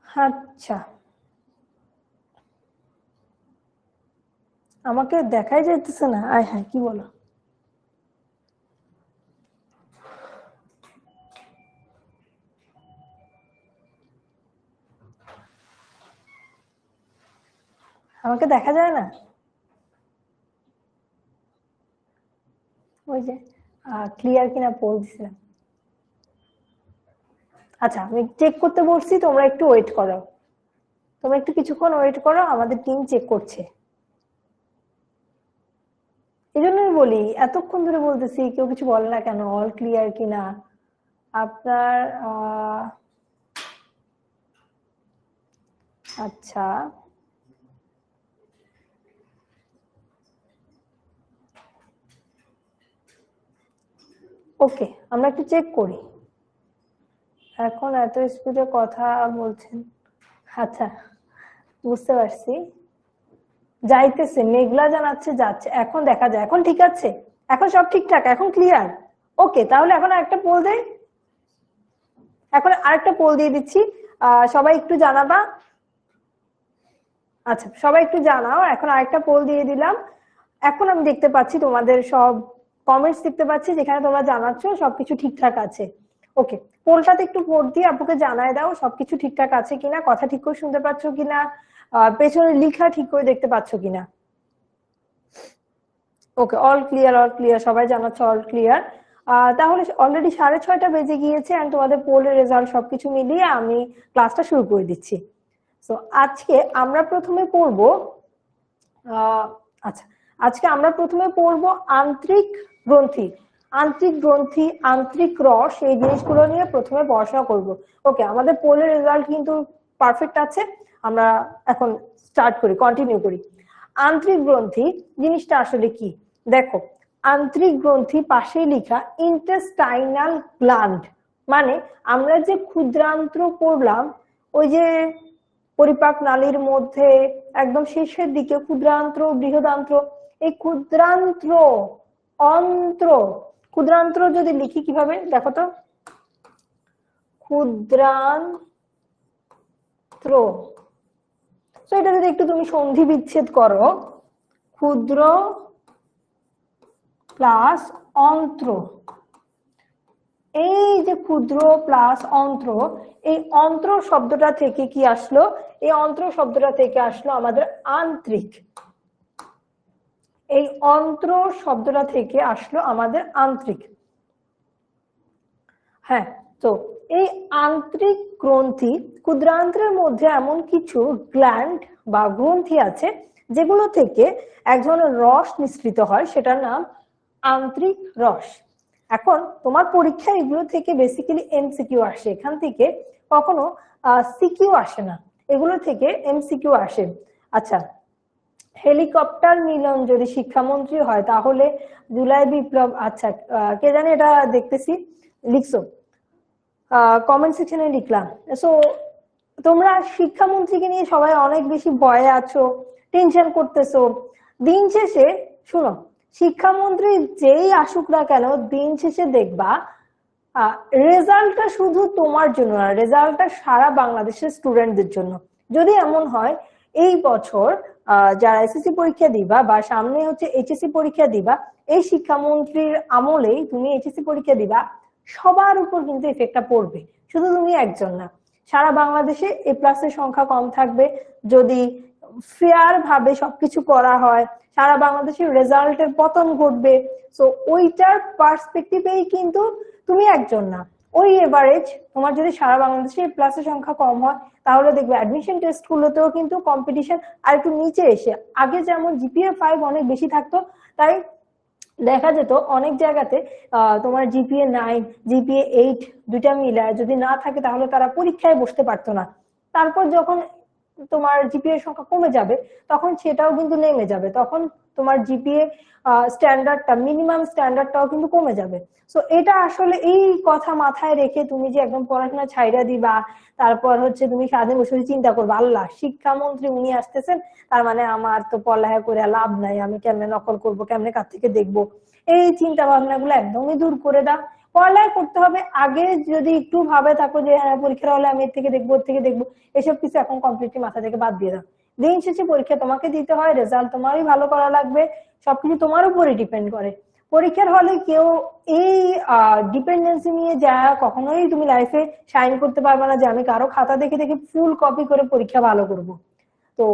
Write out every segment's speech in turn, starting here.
আচ্ছা, আমাকে দেখাই যাইতেছে না। আয় হ্যাঁ, কি বলো? আমাকে দেখা যায় না? ওই যে ক্লিয়ার কিনা পোল দিছিলাম। আচ্ছা, আমি চেক করতে বলছি, তোমরা একটু ওয়েট করো। তোমরা একটু কিছুক্ষণ ওয়েট করো, আমাদের টিম চেক করছে। এই জন্যই বলি, এতক্ষণ ধরে বলতেছি, কেউ কিছু বলে না কেন অল ক্লিয়ার কিনা। আপনার আচ্ছা, ওকে, আমরা একটু চেক করি। এখন এত স্পিডে কথা বলছেন। আচ্ছা, বুঝতে পারছি। যাইতেছে, মেঘলা জানাচ্ছে যাচ্ছে, এখন দেখা যায়। এখন ঠিক আছে, এখন সব ঠিকঠাক, এখন ক্লিয়ার। ওকে, তাহলে এখন আরেকটা পোল দেই। এখন আরেকটা পোল দিয়ে দিচ্ছি, সবাই একটু জানাবা। আচ্ছা, সবাই একটু জানাও। এখন আরেকটা পোল দিয়ে দিলাম। এখন আমি দেখতে পাচ্ছি তোমাদের সব কমেন্টস দেখতে পাচ্ছি, যেখানে তোমরা জানাচ্ছ সবকিছু ঠিকঠাক আছে। ওকে, পোলটাতে একটু ভোট দিয়ে আপুকে জানায় দাও সবকিছু ঠিকঠাক আছে কিনা, কথা ঠিক করে শুনতে পাচ্ছ কিনা, পেছনে লিখা ঠিক করে দেখতে পাচ্ছ কিনা। ওকে, অল ক্লিয়ার, অল ক্লিয়ার, সবাই জানাচ্ছে অল ক্লিয়ার। তাহলে অলরেডি 6:30 বেজে গিয়েছে, এন্ড তোমাদের পোলের রেজাল্ট সবকিছু মিলিয়ে আমি ক্লাসটা শুরু করে দিচ্ছি। তো আজকে আমরা প্রথমে পড়বো, আচ্ছা, আজকে আমরা প্রথমে পড়বো আন্তরিক গ্রন্থি। আন্তরিক গ্রন্থি, আন্তরিক রস, এই জিনিসগুলো নিয়ে প্রথমে পড়াশোনা করব। ওকে, আমাদের পোলের রেজাল্ট কিন্তু পারফেক্ট আছে। আমরা এখন স্টার্ট করি, কন্টিনিউ করি। আন্তরিক গ্রন্থি জিনিসটা আসলে কি দেখো। আন্তরিক গ্রন্থি পাশেই লেখা ইন্টেস্টাইনাল গ্ল্যান্ড, মানে আমরা যে ক্ষুদ্রান্ত্র পড়লাম, ওই যে পরিপাক নালীর মধ্যে একদম শেষের দিকে ক্ষুদ্রান্ত্র, বৃহদান্ত্র, এই ক্ষুদ্রান্ত্র, অন্ত্র, ক্ষুদ্রান্ত্র যদি লিখি কিভাবে দেখো তো, ক্ষুদ্রান্ত্র। তো এটা যদি একটু তুমি সন্ধি বিচ্ছেদ করো, ক্ষুদ্র প্লাস অন্ত্র, এই যে ক্ষুদ্র প্লাস অন্ত্র, এই অন্ত্র শব্দটা থেকে কি আসলো? এই অন্ত্র শব্দটা থেকে আসলো আমাদের আন্তরিক। এই অন্ত্র শব্দটা থেকে আসলো আমাদের আন্তরিক। হ্যাঁ, তো এই আন্তরিক গ্রন্থি, ক্ষুদ্রান্ত্রের মধ্যে এমন কিছু গ্ল্যান্ড বা গ্রন্থি আছে যেগুলো থেকে এক ধরনের রস নিঃসৃত হয়, সেটার নাম আন্তরিক রস। এখন তোমার পরীক্ষা এগুলো থেকে বেসিক্যালি এমসিকিউ আসে, এখান থেকে কখনো সিকিউ আসে না, এগুলো থেকে এমসিকিউ আসে। আচ্ছা, হেলিকপ্টার মিলন যদি শিক্ষামন্ত্রী হয় তাহলে জুলাই বিপ্লব, আচ্ছা কে জানে, এটা দেখতেছি লিখছো, কমেন্ট সেকশনে লিখলাম। সো তোমরা শিক্ষামন্ত্রীকে নিয়ে সবাই অনেক বেশি ভয়ে আছো, টেনশন করতেছো। দিন শেষে শুনো, শিক্ষামন্ত্রী যেই আসুক না কেন, দিন শেষে দেখবা রেজাল্টটা শুধু তোমার জন্য না, রেজাল্টটা সারা বাংলাদেশের স্টুডেন্টদের জন্য। যদি এমন হয় এই বছর যারা এসএসসি পরীক্ষা দিবা বা সামনে হচ্ছে এইচএসসি পরীক্ষা দিবা, এই শিক্ষামন্ত্রীর আমলেই তুমি এইচএসসি পরীক্ষা দিবা, সবার উপর কিন্তু এফেক্টটা পড়বে, শুধু তুমি একজন না। সারা বাংলাদেশে এ প্লাসের সংখ্যা কম থাকবে যদি ফেয়ার ভাবে সবকিছু করা হয়, সারা বাংলাদেশের রেজাল্টের পতন ঘটবে। সো ওইটার পার্সপেক্টিভেই কিন্তু তুমি একজন না, ওই এভারেজ তোমার যদি সারা বাংলাদেশে এ প্লাসের সংখ্যা কম হয়, তাহলে দেখবে অ্যাডমিশন টেস্ট গুলোতেও কিন্তু কম্পিটিশন আর একটু নিচে এসে, আগে যেমন জিপিএ 5 অনেক বেশি থাকতো, তাই দেখা যেত অনেক জায়গাতে তোমার জিপিএ 9, জিপিএ 8 দুইটা মিলায় যদি না থাকে তাহলে তারা পরীক্ষায় বসতে পারতো না। তারপর যখন তোমার জিপিএ সংখ্যা কমে যাবে, তখন সেটাও কিন্তু নেমে যাবে, তখন তোমার জিপিএ স্ট্যান্ডার্ডটা, মিনিমাম স্ট্যান্ডার্ডটাও কিন্তু কমে যাবে। সো এটা আসলে এই কথা মাথায় রেখে তুমি যে একদম পড়াশোনা ছাইড়া দিবা, তারপর হচ্ছে তুমি সারাদিন বসে চিন্তা করবে আল্লাহ শিক্ষামন্ত্রী উনি আসতেছেন, তার মানে আমার তো পড়ালেখা করে লাভ নাই, আমি কেমনে নকল করব, কেমনে কার থেকে দেখবো, এই চিন্তা ভাবনা গুলো একদমই দূর করে দাও। পড়ালেখা করতে হবে। আগে যদি একটু ভাবে থাকো যে হ্যাঁ পরীক্ষার হলে আমি এর থেকে দেখবো ওর থেকে দেখবো, এসব কিছু এখন কমপ্লিটলি মাথা থেকে বাদ দিয়ে দাও। দিন শেষে পরীক্ষা তোমাকে দিতে হয়, রেজাল্ট তোমারই ভালো করা লাগবে, সবকিছু তোমার উপরে ডিপেন্ড করে। পরীক্ষার হলে কেউ এই ডিপেন্ডেন্সি নিয়ে যা কখনোই তুমি লাইফে শাইন করতে পারবে না যে আমি কারো খাতা দেখে দেখে ফুল কপি করে পরীক্ষা ভালো করব। তো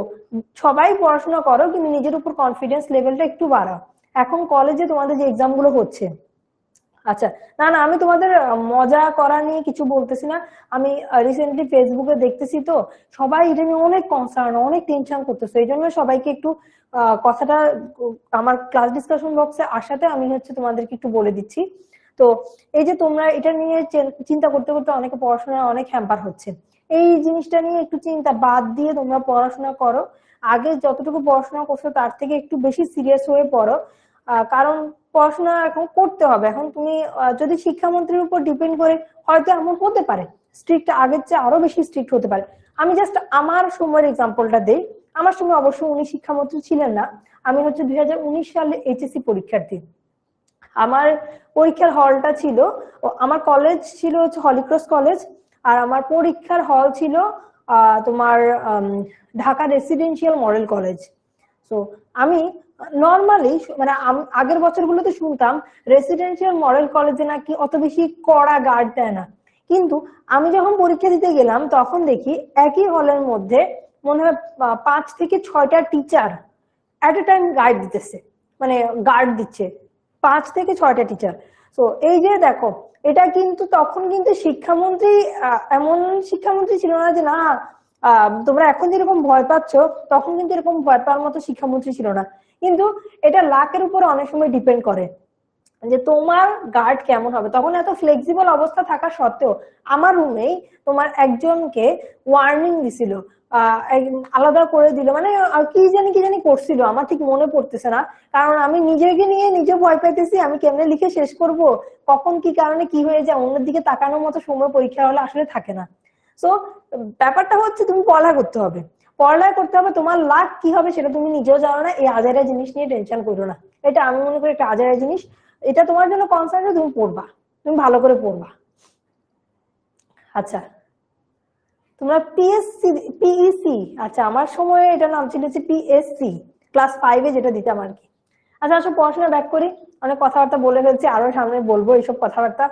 সবাই পড়াশোনা করো, কিন্তু নিজের উপর কনফিডেন্স লেভেলটা একটু বাড়াও। এখন কলেজে তোমাদের যে এক্সাম গুলো হচ্ছে, আচ্ছা না না আমি তোমাদের মজা করা নিয়ে কিছু বলতেছি না। আমি রিসেন্টলি ফেসবুকে দেখতেছি, তো সবাই এটা নিয়ে অনেক কনসার্ন, অনেক টেনশন করতেছে। এই জন্য সবাইকে একটু কথাটা আমার ক্লাস ডিসকাশন বক্সে আসাতে আমি তোমাদেরকে একটু বলে দিচ্ছি। তো এই যে তোমরা এটা নিয়ে চিন্তা করতে করতে অনেকে পড়াশোনা অনেক হ্যাম্পার হচ্ছে, এই জিনিসটা নিয়ে একটু চিন্তা বাদ দিয়ে তোমরা পড়াশোনা করো। আগে যতটুকু পড়াশোনা করছো তার থেকে একটু বেশি সিরিয়াস হয়ে পড়ো, কারণ পড়াশোনা এখন করতে হবে। এখন তুমি যদি শিক্ষামন্ত্রীর উপর ডিপেন্ড করে, হয়তো এমন হতে পারে স্ট্রিক্ট আগের চেয়ে আরো বেশি স্ট্রিক্ট হতে পারে। আমি জাস্ট আমার সময়ের এক্সাম্পলটা দেই। আমার সময় অবশ্য উনি শিক্ষামন্ত্রী ছিলেন না। আমি 2019 সালে এইচএসসি পরীক্ষার্থী। আমার পরীক্ষার হলটা ছিল, আমার কলেজ ছিল হলিক্রস কলেজ, আর আমার পরীক্ষার হল ছিল তোমার ঢাকা রেসিডেন্সিয়াল মডেল কলেজ। তো আমি নর্মালি মানে আগের বছরগুলোতে শুনতাম রেসিডেন্সিয়াল মডেল কলেজে নাকি অত বেশি কড়া গার্ড দেয় না, কিন্তু আমি যখন পরীক্ষা দিতে গেলাম তখন দেখি একই হলের মধ্যে মনে হয় 5 থেকে 6টা teacher at a time guide দিতেছে, মানে গার্ড দিচ্ছে 5 থেকে 6টা টিচার। তো এই যে দেখো, এটা কিন্তু তখন কিন্তু শিক্ষামন্ত্রী এমন শিক্ষামন্ত্রী ছিল না যে না তোমরা এখন যেরকম ভয় পাচ্ছ, তখন কিন্তু এরকম ভয় পাওয়ার মতো শিক্ষামন্ত্রী ছিল না। কিন্তু এটা লাকের উপর অনেক সময় ডিপেন্ড করে যে তোমার গার্ড কেমন হবে। তখন এত ফ্লেক্সিবল অবস্থা থাকা সত্ত্বেও আমার রুমেই তোমার একজনকে ওয়ার্নিং দিছিল, আলাদা করে দিল, মানে কি জানি করছিল, আমার ঠিক মনে পড়তেছে না। কারণ আমি নিজেকে নিয়ে নিজে ভয় পাইতেছি, আমি কেমনে লিখে শেষ করব, কখন কি কারণে কি হয়ে যায়, অন্যের দিকে তাকানোর মতো সময় পরীক্ষা হলে আসলে থাকে না। সো ব্যাপারটা হচ্ছে তুমি পড়ালেখা করতে হবে, পড়ালেখা করতে হবে। তোমার লাভ কি হবে সেটা তুমি নিজেও জানো না, এই আজারা জিনিস নিয়ে টেনশন করো না। এটা আমি মনে করি একটা আজারা জিনিস, এটা তোমার জন্য কনসার্ন, তুমি পড়বা, তুমি ভালো করে পড়বা। আচ্ছা তোমরা পিএসসি পিইসি, আচ্ছা আমার সময় এটা নাম ছিল যে পিএসসি, ক্লাস 5-এ যেটা দিতাম আর কি। আচ্ছা আসলে পড়াশোনা ব্যাক করি, অনেক কথাবার্তা বলে ফেলছি, আরো সামনে বলবো এইসব কথাবার্তা,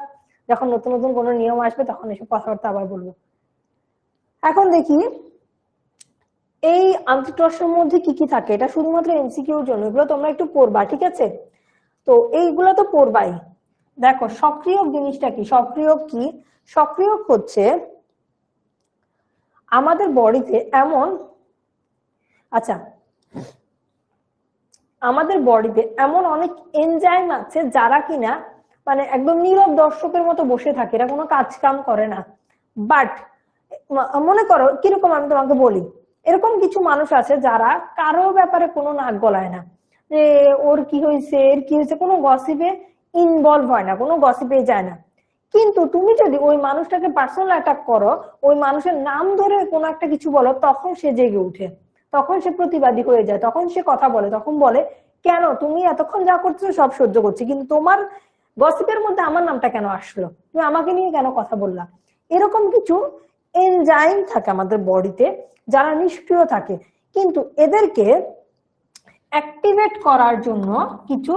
যখন নতুন নতুন কোনো নিয়ম আসবে তখন এইসব কথাবার্তা আবার বলবো। এখন দেখি এই আন্তরিক প্রশ্নের মধ্যে কি কি থাকে, এটা শুধুমাত্র এমসিকিউর জন্য, এগুলো তোমরা একটু পড়বা, ঠিক আছে? তো এইগুলো তো পড়বাই। দেখো সক্রিয়ক জিনিসটা কি, সক্রিয়ক কি? সক্রিয়ক হচ্ছে আমাদের বডিতে এমন, আচ্ছা আমাদের বডিতে এমন অনেক এনজাইম আছে যারা কিনা মানে একদম নীরব দর্শকের মতো বসে থাকে, এরা কোনো কাজ কাম করে না। বাট মনে করো কিরকম, আমি তোমাকে বলি, এরকম কিছু মানুষ আছে যারা কারো ব্যাপারে কোনো নাক গলায় না, যে ওর কি হয়েছে এর কি হয়েছে, কোনো গসিপে ইনভলভ হয় না, কোনো গসিপে যায় না। কিন্তু তুমি যদি ওই মানুষটাকে পার্সোনাল অ্যাটাক করো, ওই মানুষের নাম ধরে কোনো একটা কিছু বলো, তখন সে জেগে উঠে, তখন সে প্রতিবাদী হয়ে যায়, তখন সে কথা বলে, তখন বলে কেন তুমি এতক্ষণ যা করছো সব সহ্য করছি, কিন্তু তোমার গসিপের মধ্যে আমার নামটা কেন আসলো, তুমি আমাকে নিয়ে কেন কথা বললা। এরকম কিছু এনজাইম থাকে আমাদের বডিতে যারা নিষ্ক্রিয় থাকে, কিন্তু এদেরকে অ্যাক্টিভেট করার জন্য কিছু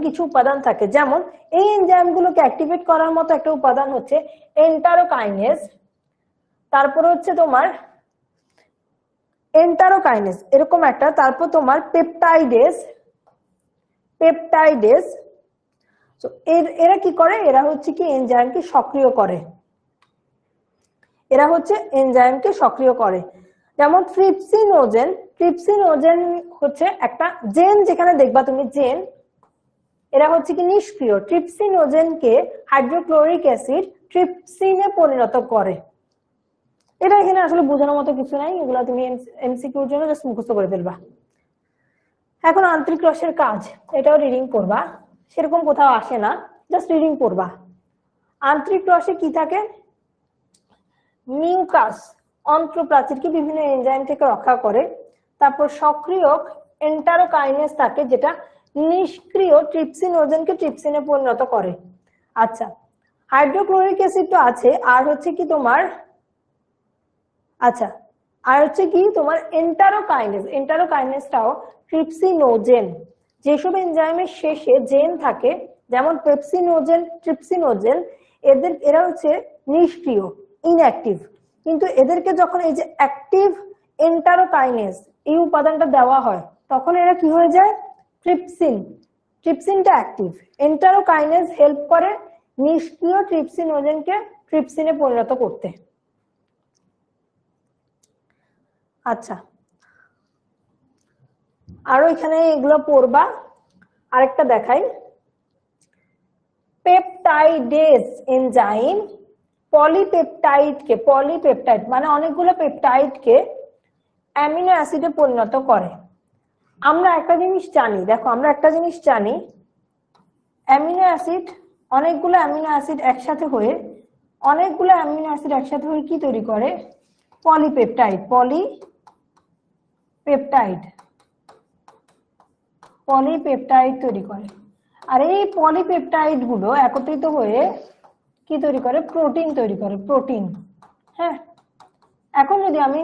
কিছু উপাদান থাকে। যেমন এই এনজাইম গুলোকে অ্যাক্টিভেট করার মতো একটা উপাদান হচ্ছে এন্টারোকাইনেজ, তারপর হচ্ছে তোমার এন্টারোকাইনেজ এরকম একটা, তারপর তোমার পেপটাইডেস। তো এরা কি করে, এরা হচ্ছে কি এনজাইমকে সক্রিয় করে, এরা হচ্ছে এনজাইমকে সক্রিয় করে। যেমন ট্রিপসিনোজেন হচ্ছে একটা জেন, যেখানে দেখবা তুমি জেন, এরা হচ্ছে কি নিষ্ক্রিয়। ট্রিপসিনোজেনকে হাইড্রোক্লোরিক অ্যাসিড ট্রিপসিনে পরিণত করে। এটা এখানে আসলে বোঝানোর মতো কিছু নাই, এগুলা তুমি এমসিকিউর জন্য জাস্ট মুখস্থ করে ফেলবা। এখন আন্তরিক রসের কাজ, এটাও রিডিং করবা, সেরকম কোথাও আসে না, জাস্ট রিডিং করবা। আন্তরিক রসে কি থাকে, মিউকাস অন্ত্রপ্রাচীরকে বিভিন্ন এনজাইম থেকে রক্ষা করে। তারপর সক্রিয়ক এন্টারোকাইনেজ থাকে, যেটা নিষ্ক্রিয় ট্রিপসিনোজেনকে ট্রিপসিনে পরিণত করে। আচ্ছা, হাইড্রোক্লোরিক অ্যাসিড তো আছে, আর হচ্ছে কি তোমার, আচ্ছা, আর হচ্ছে কি তোমার এন্টারোকাইনেজ। এন্টারোকাইনেজটাও ট্রিপসিনোজেন। যেসব এনজাইমের শেষে জেন থাকে, যেমন পেপসিনোজেন, ট্রিপসিনোজেন, এরা হচ্ছে নিষ্ক্রিয়, ইনঅ্যাক্টিভ, কিন্তু এদেরকে যখন এই যে অ্যাক্টিভ এন্টারোকাইনেজ এই উপাদানটা দেওয়া হয়, তখন এরা কি হয়ে যায়, ট্রিপসিন। ট্রিপসিনটা অ্যাক্টিভ, এন্টারোকাইনেজ হেল্প করে নিষ্ক্রিয় ট্রিপসিনোজেনকে ট্রিপসিনে পরিণত করতে। আচ্ছা, আরো এখানে এগুলো পড়বা। আরেকটা দেখাই, পেপটাইডেজ এনজাইম পলিপেপটাইড মানে অনেকগুলো পেপটাইডকে অ্যামিনো অ্যাসিডে পরিণত করে। আমরা একটা জিনিস জানি, দেখো আমরা একটা জিনিস জানি, অ্যামিনো অ্যাসিড, অনেকগুলো অ্যামিনো অ্যাসিড একসাথে হয়ে কি তৈরি করে, পলিপেপটাইড তৈরি করে। আর এই পলিপেপটাইড গুলো একত্রিত হয়ে কি তৈরি করে, প্রোটিন তৈরি করে, প্রোটিন। হ্যাঁ, এখন যদি আমি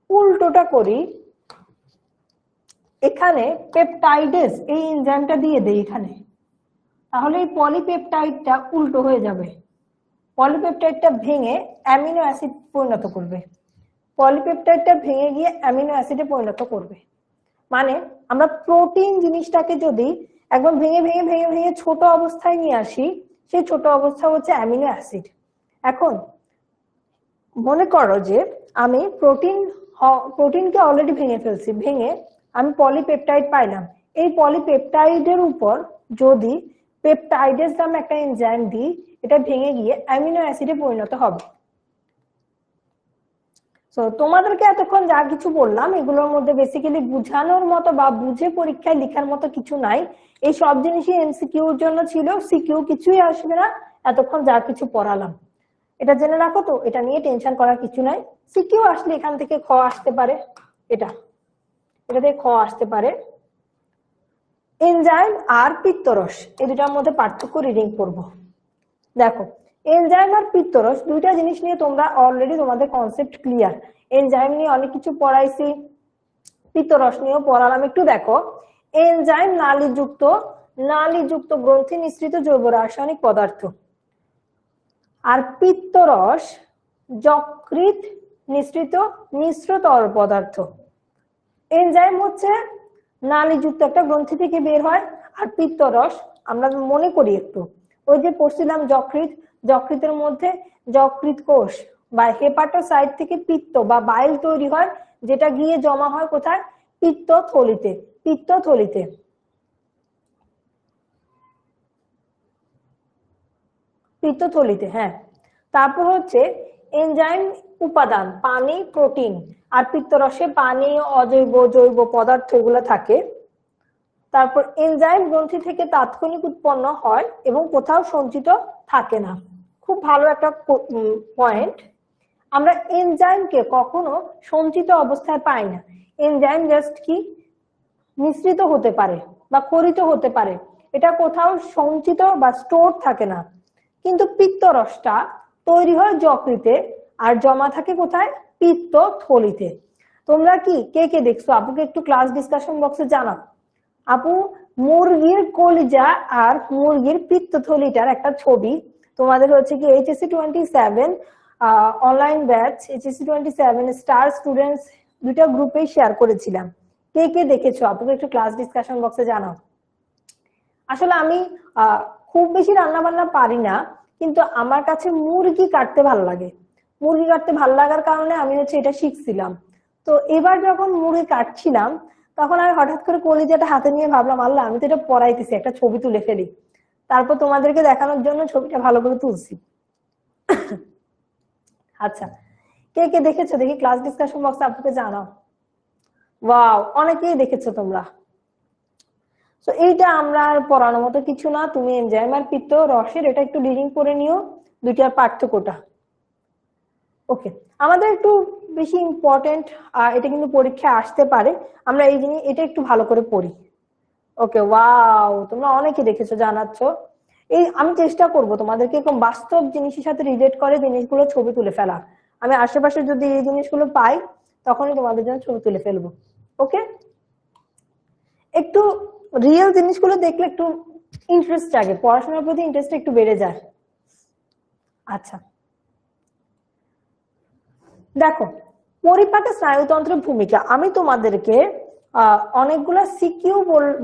উল্টোটা করি, এখানে পেপটাইডেজ এই এনজাইমটা দিয়ে দেই এখানে, তাহলে এই পলিপেপটাইডটা উল্টো হয়ে যাবে, পলিপেপটাইডটা ভেঙে অ্যামিনো অ্যাসিড পরিণত করবে, পলিপেপটাইডটা ভেঙে গিয়ে অ্যামিনো অ্যাসিডে পরিণত করবে। মানে আমরা প্রোটিন জিনিসটাকে যদি একদম ভেঙে ভেঙে ভেঙে ভেঙে ছোট অবস্থায় নিয়ে আসি, সেই ছোট অবস্থা হচ্ছে অ্যামিনো অ্যাসিড। এখন মনে করো যে আমি প্রোটিনকে অলরেডি ভেঙে ফেলছি, ভেঙে আমি পলিপেপটাইড পাইলাম। এই পলিপেপটাইডের উপর যদি পেপটাইডেজ নামে একটা এনজাইম দিই, এটা ভেঙে গিয়ে অ্যামিনো অ্যাসিডে পরিণত হবে। তো তোমাদেরকে এতক্ষণ যা কিছু বললাম, এগুলোর মধ্যে বেসিক্যালি বুঝানোর মতো বা বুঝে পরীক্ষায় লেখার মতো কিছু নাই। এই সব জিনিসই এমসিকিউর জন্য ছিল, সিকিউ কিছুই আসবে না এতক্ষণ যা কিছু পড়ালাম। এটা জেনে রাখো, তো এটা নিয়ে টেনশন করার কিছু নাই। সিকিউ আসলে এখান থেকে খ আসতে পারে, এটা থেকে খ আসতে পারে। এনজাইম আর পিত্তরস এই দুটার মধ্যে পার্থক্য রিডিং করব। দেখো, এনজাইম আর পিত্তরস দুইটা জিনিস নিয়ে তোমরা অলরেডি তোমাদের কনসেপ্ট ক্লিয়ার। এনজাইম নিয়ে অনেক কিছু পড়াইছি, পিত্তরস নিয়েও পড়ালাম। একটু দেখো, এনজাইম নালীযুক্ত গ্রন্থি নিঃসৃত জৈব রাসায়নিক পদার্থ, আর পিত্তরস যকৃৎ নিঃসৃত মিশ্র তরল পদার্থ। এনজাইম হচ্ছে নালীযুক্ত একটা গ্রন্থি থেকে বের হয়, আর পিত্তরস আমরা মনে করি একটু, ওই যে পড়ছিলাম যকৃতের মধ্যে যকৃৎ কোষ বা হেপাটোসাইট থেকে পিত্ত বা বাইল তৈরি হয়, যেটা গিয়ে জমা হয় কোথায়, পিত্তথলিতে। হ্যাঁ, তারপর হচ্ছে এনজাইম উপাদান পানি, প্রোটিন, আর পিত্তরসে পানি, অজৈব, জৈব পদার্থ এগুলো থাকে। তারপর এনজাইম গ্রন্থি থেকে তাৎক্ষণিক উৎপন্ন হয় এবং কোথাও সঞ্চিত থাকে না। খুব ভালো একটা পয়েন্ট। আমরা এনজাইমকে কখনো সঞ্চিত অবস্থায় পাই না। এনজাইম জাস্ট কি মিশ্রিত হতে পারে বা খরিত হতে পারে, এটা কোথাও সঞ্চিত বা স্টোর থাকে না। কিন্তু পিত্তরসটা তৈরি হয় যকৃতে আর জমা থাকে কোথায়, পিত্তথলিতে। তোমরা কি কে কে দেখছো, আপুকে একটু ক্লাস ডিসকাশন বক্সে জানাও। আপু মুরগির কলিজা আর মুরগির পিত্তথলিটার একটা ছবি তোমাদের হচ্ছে কি HSC 27 online batch, HSC 27 star students দুইটা গ্রুপে শেয়ার করেছিলাম। কে কে দেখেছো আপুকে একটু ক্লাস ডিসকাশন বক্সে জানাও। আসলে আমি খুব বেশি রান্না বান্না পারি না, কিন্তু আমার কাছে মুরগি কাটতে ভালো লাগে। মুরগি কাটতে ভালো লাগার কারণে আমি হচ্ছে এটা শিখছিলাম। তো এবার যখন মুরগি কাটছিলাম, তখন আমি হঠাৎ করে কলিজাটা হাতে নিয়ে ভাবলাম, আল্লাহ আমি তো এটা পড়াইতেছি, একটা ছবি তুলে ফেলি। তারপর তোমাদেরকে দেখানোর জন্য ছবিটা ভালো করে তুলছি। আচ্ছা, কে কে দেখেছো দেখি ক্লাস ডিসকাশন বক্সে আপনাকে জানাও। ওয়াও, অনেকেই দেখেছো তোমরা। তো এইটা আমরা আর পড়ানোর মতো কিছু না, তুমি এনজাইম আর পিত্তরসের এটা একটু রিডিং করে নিও, দুইটার পার্থক্যটা। ওকে, আমাদের একটু বেশি ইম্পর্টেন্ট, এটা কিন্তু পরীক্ষায় আসতে পারে, আমরা এই জিনিস এটা একটু ভালো করে পড়ি। ওকে, ওয়াও, তোমরা অনেকে দেখেছো, জানাচ্ছ। এই আমি চেষ্টা করব তোমাদেরকে এরকম বাস্তব জিনিসের সাথে রিলেট করে জিনিসগুলো ছবি তুলে ফেলা। আমি আশেপাশে যদি এই জিনিসগুলো পাই তখনই তোমাদের জন্য ছবি তুলে ফেলবো। ওকে, একটু রিয়েল জিনিসগুলো দেখলে একটু ইন্টারেস্ট জাগে, পড়াশোনার প্রতি ইন্টারেস্ট একটু বেড়ে যায়। আচ্ছা, দেখো, পরিপাকে স্নায়ুতন্ত্রের ভূমিকা। আমি তোমাদেরকে অনেকগুলা সিকিউ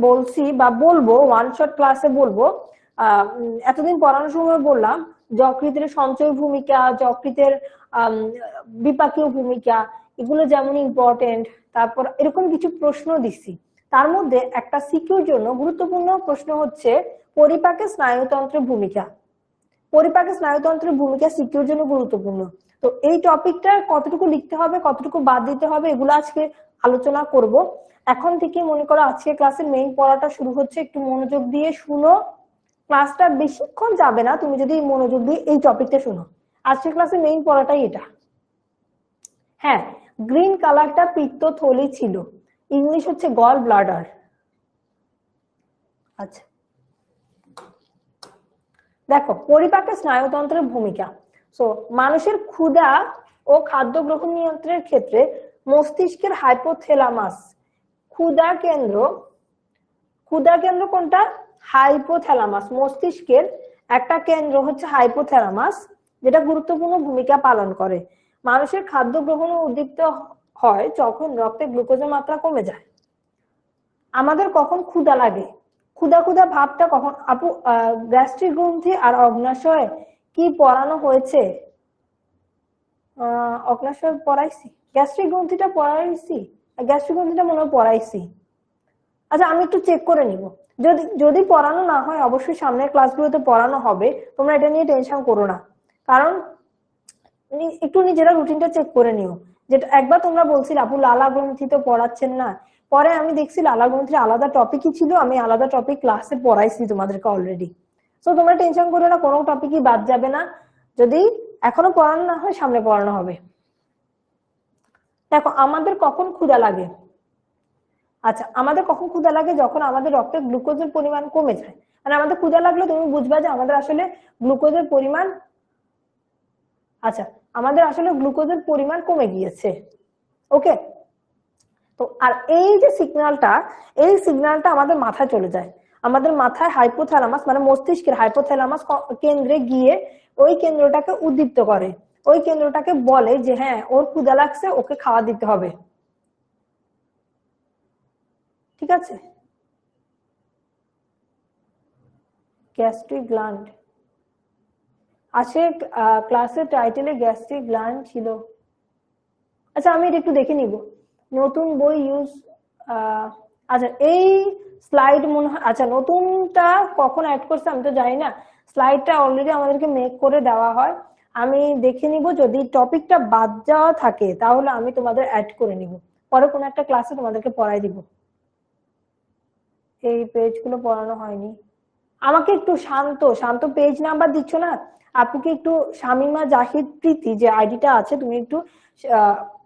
বলছি বা বলবো, ওয়ান শট ক্লাসে বলবো। এতদিন পড়ানোর সময় বললাম যকৃতের সঞ্চয় ভূমিকা, যকৃতের বিপাকীয় ভূমিকা, এগুলো যেমন ইম্পর্টেন্ট। তারপর এরকম কিছু প্রশ্ন দিচ্ছি, তার মধ্যে একটা সিকিউর জন্য গুরুত্বপূর্ণ প্রশ্ন হচ্ছে পরিপাকে স্নায়ুতন্ত্রের ভূমিকা। পরিপাকে স্নায়ুতন্ত্রের ভূমিকা সিকিউর জন্য গুরুত্বপূর্ণ। তো এই টপিকটা কতটুকু লিখতে হবে, কতটুকু বাদ দিতে হবে, এগুলো আজকে আলোচনা করব। এখন থেকে মনে করো আজকে ক্লাসের মেইন পড়াটা শুরু হচ্ছে, একটু মনোযোগ দিয়ে শুনো। ক্লাসটা বেশিক্ষণ যাবে না তুমি যদি মনোযোগ দিয়ে এই টপিকটা শুনো। আজকে ক্লাসের মেইন পড়াটাই এটা। হ্যাঁ, গ্রিন কালারটা পিত্তথলি ছিল, ইংলিশ হচ্ছে গল ব্লাডার। আচ্ছা, দেখো, পরিপাকে স্নায়ুতন্ত্রের ভূমিকা। সো মানুষের ক্ষুধা ও খাদ্য গ্রহণ নিয়ন্ত্রণের ক্ষেত্রে মস্তিষ্কের হাইপোথ্যালামাস, ক্ষুধা কেন্দ্র, ক্ষুধা কেন্দ্র কোনটা? হাইপোথ্যালামাস। মস্তিষ্কের একটা কেন্দ্র হচ্ছে হাইপোথ্যালামাস, যেটা গুরুত্বপূর্ণ ভূমিকা পালন করে। মানুষের খাদ্য গ্রহণ উদ্দীপ্ত হয় যখন রক্তে গ্লুকোজের মাত্রা কমে যায়। আমাদের কখন ক্ষুধা লাগে? ক্ষুধা ক্ষুধা ভাবটা কখন? আপু, গ্যাস্ট্রিক গ্রন্থি আর অগ্নাশয় কি পড়ানো হয়েছে? অগ্নাশয় পড়াইছি, গ্যাস্ট্রিক গ্রন্থিটা পড়াইছি, গ্যাস্ট্রিক গ্রন্থিটা মনে হয় পড়াইছি। আচ্ছা, আমি একটু চেক করে নিব। যদি যদি পড়ানো না হয় অবশ্যই সামনের ক্লাসগুলোতে পড়ানো হবে, তোমরা এটা নিয়ে টেনশন করো না। কারণ একটু নিজেরা রুটিনটা চেক করে নিও। যেটা একবার তোমরা বলছিলে আপু লালা গ্রন্থি তো পড়াচ্ছেন না, পরে আমি দেখছি লালা গ্রন্থির আলাদা টপিকই ছিল, আমি আলাদা টপিক ক্লাসে পড়াইছি তোমাদেরকে অলরেডি। তো তোমরা টেনশন করো না, কোনো টপিকই বাদ যাবে না। যদি এখনো পড়ানো না হয় সামনে পড়ানো হবে। দেখো, আমাদের কখন ক্ষুধা লাগে? আচ্ছা, আমাদের কখন ক্ষুধা লাগে? যখন আমাদের রক্তে গ্লুকোজের পরিমাণ কমে যায়। মানে আমাদের ক্ষুধা লাগলে তুমি বুঝবা যে আমাদের আসলে গ্লুকোজের পরিমাণ, আচ্ছা, আমাদের আসলে গ্লুকোজের পরিমাণ কমে গিয়েছে। ওকে, তো আর এই যে সিগন্যালটা, এই সিগন্যালটা আমাদের মাথায় চলে যায়। আমাদের মাথায় হাইপোথ্যালামাস মানে মস্তিষ্কের হাইপোথ্যালামাস কেন্দ্রে গিয়ে ওই কেন্দ্রটাকে উদ্দীপ্ত করে, ওই কেন্দ্রটাকে বলে যে হ্যাঁ ওর ক্ষুধা লাগছে, ওকে খাওয়া দিতে হবে। ঠিক আছে, গ্যাস্ট্রিক গ্ল্যান্ড আছে, ক্লাসের টাইটেলে গ্যাস্ট্রিক গ্ল্যান্ড ছিল। আচ্ছা, আমি এটা একটু দেখে নিব। নতুন বই ইউজ, আচ্ছা এই স্লাইড মনে হয়, আচ্ছা নতুনটা কখন অ্যাড করছে আমি তো জানি না। স্লাইডটা অলরেডি আমাদেরকে মেক করে দেওয়া হয়। আমি দেখে নিব, যদি টপিকটা বাদ যাওয়া থাকে তাহলে আমি তোমাদের অ্যাড করে নিব, পরে কোনো একটা ক্লাসে তোমাদেরকে পড়াই দিব। এই পেজগুলো পড়ানো হয়নি। আমাকে একটু শান্ত শান্ত পেজ নাম্বার দিচ্ছ না, আপুকে একটু শামিমা জাহিদ প্রীতি যে আইডিটা আছে, তুমি একটু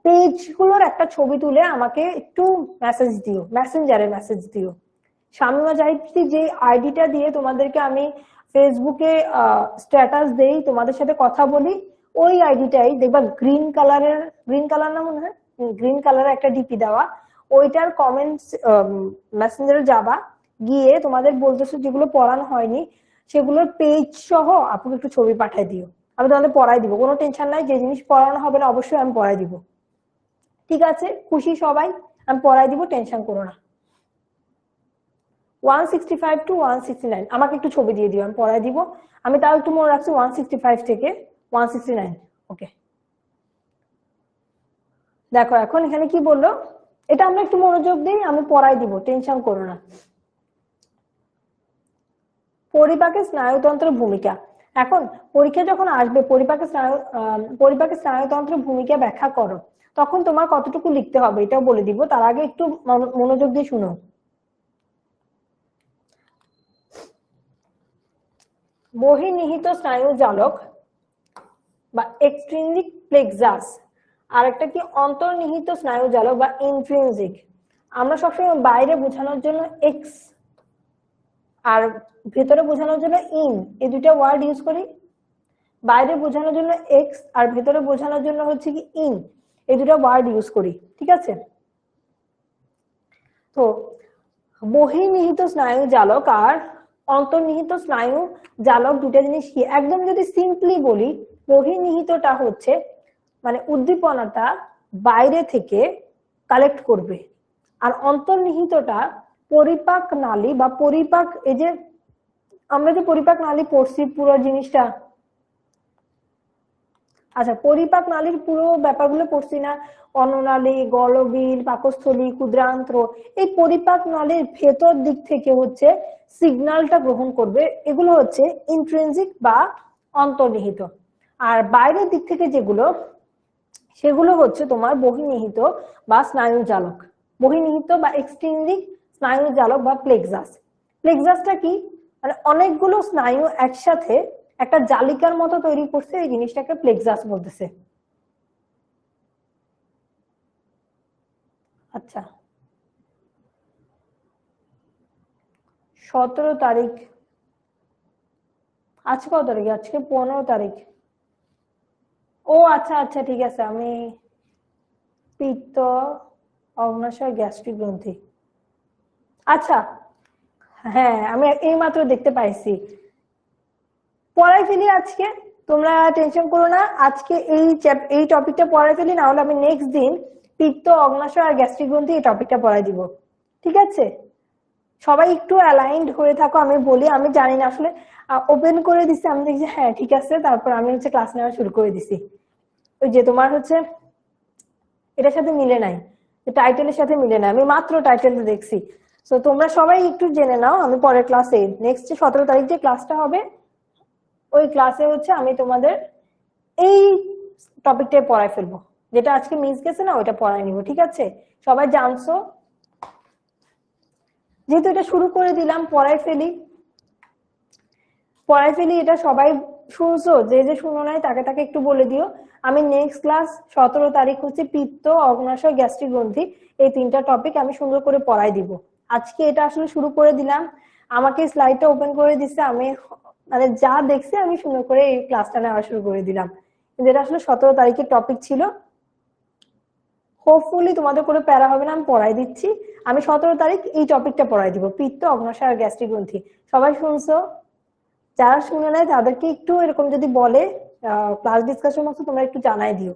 পেজ গুলোর একটা ছবি তুলে আমাকে একটু মেসেজ দিও, মেসেঞ্জারে মেসেজ দিও। শামিমা জাহিদ প্রীতি যে আইডিটা দিয়ে তোমাদেরকে আমি ফেসবুকে স্ট্যাটাস দেই, তোমাদের সাথে কথা বলি, ওই আইডিটাই দেখবা গ্রিন কালারের, গ্রিন কালার না মনে হয়, গ্রিন কালারের একটা ডিপি দেওয়া, ওইটার কমেন্টস মেসেঞ্জারে যাবা, গিয়ে তোমাদের বলতেছো যেগুলো পড়ানো হয়নি সেগুলোর পেজ সহ আপুকে একটু ছবি পাঠিয়ে দিও, আমি তোমাদের পড়াই দিব, কোনো টেনশন নাই। যে জিনিস পড়ানো হবে না অবশ্যই আমি পড়াই দিব। ঠিক আছে, খুশি সবাই? আমি পড়াই দিব, টেনশন করো না। 165 to 169 আমাকে একটু ছবি দিয়ে দিও, আমি পড়াই দিব। আমি তাও একটু মনে রাখছি 165 থেকে 169। ওকে, দেখো এখন এখানে কি বললো, এটা আমরা একটু মনোযোগ দিই, আমি পড়াই দিব, টেনশন করো না। পরিপাকে স্নায়ুতন্ত্রের ভূমিকা। এখন পরীক্ষা যখন আসবে পরিপাকে স্নায়ুতন্ত্রের ভূমিকা ব্যাখ্যা করো, তখন তোমার কতটুকু লিখতে হবে এটাও বলে দিব, তার আগে একটু মনোযোগ দিয়ে শুনো। বহির্নিহিত স্নায়ু জালক বা এক্সট্রিনজিক প্লেক্সাস, আর একটা কি অন্তর্নিহিত স্নায়ু জালক বা ইন্ট্রিনজিক। আমরা সবসময় বাইরে বোঝানোর জন্য এক্স আর ভেতরে বোঝানোর জন্য ইন, এই দুইটা ওয়ার্ড ইউজ করি। বাইরে বোঝানোর জন্য এক্স আর ভেতরে বোঝানোর জন্য হচ্ছে কি ইন, এই দুটো ওয়ার্ড ইউজ করি, ঠিক আছে। তো বহির্নিহিত স্নায়ু জালক আর অন্তর্নিহিত স্নায়ু জালক দুটো জিনিস কি, একদম যদি সিম্পলি বলি, বহির্নিহিতটা হচ্ছে মানে উদ্দীপনাটা বাইরে থেকে কালেক্ট করবে, আর অন্তর্নিহিতটা পরিপাক নালী বা পরিপাক, এই যে আমরা যে পরিপাক নালী পড়ছি পুরো জিনিসটা, আচ্ছা পরিপাক নালীর পুরো ব্যাপারগুলো পড়ছি না, অন্ননালী, গলবিল, পাকস্থলী, ক্ষুদ্রান্ত্র, এই পরিপাক নালীর ভেতর দিক থেকে হচ্ছে সিগন্যালটা গ্রহণ করবে, এগুলো হচ্ছে ইন্ট্রিনজিক বা অন্তর্নিহিত। আর বাইরের দিক থেকে যেগুলো, সেগুলো হচ্ছে তোমার বহির্নিহিত বা স্নায়ু জালক, বহির্নিহিত বা এক্সট্রিনজিক স্নায়ু জালক বা প্লেক্সাস। প্লেক্সাসটা কি, মানে অনেকগুলো স্নায়ু একসাথে একটা জালিকার মতো তৈরি করছে, এই জিনিসটাকে প্লেক্সাস বলতেছে। আচ্ছা 17 তারিখ, আজকে কত তারিখ, আজকে 15 তারিখ। ও আচ্ছা আচ্ছা ঠিক আছে, আমি পিত্ত, অগ্ন্যাশয়, গ্যাস্ট্রিক গ্রন্থি, আচ্ছা হ্যাঁ আমি এই মাত্র দেখতে পাইছি, পড়াই ফেলি আজকে, তোমরা টেনশন করো না, আজকে এই টপিকটা পড়াই ফেলি, না হলে আমি নেক্সট দিন পিত্ত, অগ্ন্যাশয় আর গ্যাস্ট্রিক গ্রন্থি এই টপিকটা পড়াই দিব, ঠিক আছে। সবাই একটু অ্যালাইনড হয়ে থাকো, আমি বলি, আমি জানি না আসলে, ওপেন করে দিছি, আমি দেখছি হ্যাঁ ঠিক আছে, তারপর আমি হচ্ছে ক্লাস নেওয়া শুরু করে দিছি। ওই যে তোমার হচ্ছে এটার সাথে মিলে নাই, টাইটেলের সাথে মিলে নাই, আমি মাত্র টাইটেলটা দেখছি। তো তোমরা সবাই একটু জেনে নাও, আমি পরের ক্লাসে নেক্সট 17 তারিখ যে ক্লাসটা হবে, ওই ক্লাসে হচ্ছে আমি তোমাদের এই টপিকটাই পড়াই ফেলবো, যেটা আজকে মিস গেছে না ওইটা পড়াই নিব, ঠিক আছে। সবাই জানছো, যেহেতু এটা শুরু করে দিলাম, পড়াই ফেলি, এটা সবাই শুনছো, যে যে শুনো নাই তাকে তাকে একটু বলে দিও। আমি নেক্সট ক্লাস 17 তারিখ হচ্ছে পিত্ত, অগ্ন্যাশয়, গ্যাস্ট্রিক গ্রন্থি, এই তিনটা টপিক আমি সুন্দর করে পড়াই দিব। আজকে এটা আসলে শুরু করে দিলাম, আমাকে স্লাইডটা ওপেন করে দিচ্ছে, আমি মানে যা দেখছি আমি সুন্দর করে এই ক্লাসটা নেওয়া শুরু করে দিলাম, যেটা আসলে 17 তারিখের টপিক ছিল। হোপফুলি তোমাদের করে প্যারা হবে না, আমি পড়াই দিচ্ছি, আমি 17 তারিখ এই টপিকটা পড়াই দিব, পিত্ত, অগ্ন্যাশয় আর গ্যাস্ট্রিক গ্রন্থি। সবাই শুনছো? যারা শুনে নেয় তাদেরকে একটু এরকম যদি বলে ক্লাস ডিসকাশন বক্সে তোমরা একটু জানাই দিও।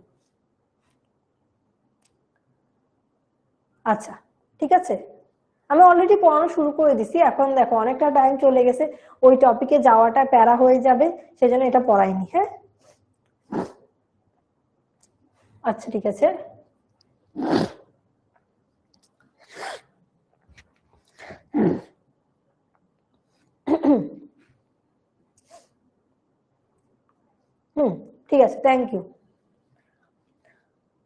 আচ্ছা ঠিক আছে, আমি অলরেডি পড়ানো শুরু করে দিছি, এখন দেখো অনেকটা টাইম চলে গেছে, ওই টপিকে যাওয়াটা প্যারা হয়ে যাবে, সেজন্য এটা পড়াইনি। হ্যাঁ আচ্ছা ঠিক আছে, ঠিক আছে, থ্যাংক ইউ।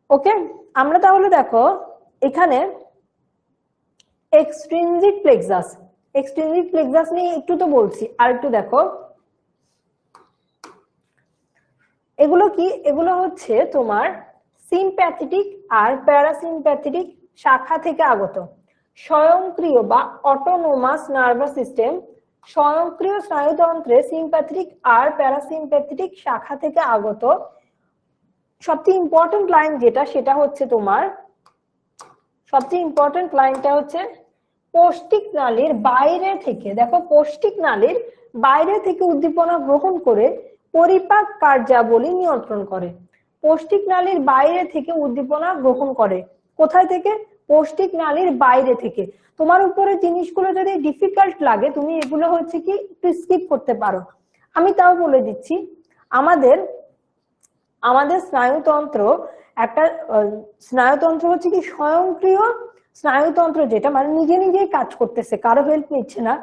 ওকে, আমরা তাহলে দেখো এখানে এক্সট্রিনজিক প্লেক্সাস, এক্সট্রিনজিক প্লেক্সাস নিয়ে একটু তো বলছি, আর একটু দেখো এগুলো কি, এগুলো হচ্ছে তোমার সিম্প্যাথেটিক আর প্যারাসিম্প্যাথেটিক শাখা থেকে আগত স্বয়ংক্রিয় বা অটোনোমাস নার্ভাস সিস্টেম, স্বয়ংক্রিয় স্নায়ুতন্ত্রে সিম্প্যাথেটিক আর প্যারাসিম্প্যাথেটিক শাখা থেকে আগত। সবচেয়ে ইম্পর্টেন্ট লাইন যেটা, সেটা হচ্ছে তোমার, সবচেয়ে ইম্পর্টেন্ট লাইনটা হচ্ছে পৌষ্টিক নালীর বাইরে থেকে, দেখো পৌষ্টিক নালীর বাইরে থেকে উদ্দীপনা গ্রহণ করে পরিপাক কার্যাবলী নিয়ন্ত্রণ করে। পৌষ্টিক নালীর বাইরে থেকে উদ্দীপনা গ্রহণ করে, কোথায় থেকে? পৌষ্টিক নালীর বাইরে থেকে। তোমার উপরে জিনিসগুলো যদি ডিফিকাল্ট লাগে, তুমি এগুলো হচ্ছে কি একটু স্কিপ করতে পারো, আমি তাও বলে দিচ্ছি। আমাদের আমাদের স্নায়ুতন্ত্র একটা স্নায়ুতন্ত্র হচ্ছে কি স্বয়ংক্রিয় স্নায়ুতন্ত্র, যেটা মানে নিজে নিজেই কাজ করতেছে, কারো হেল্প নিচ্ছে না।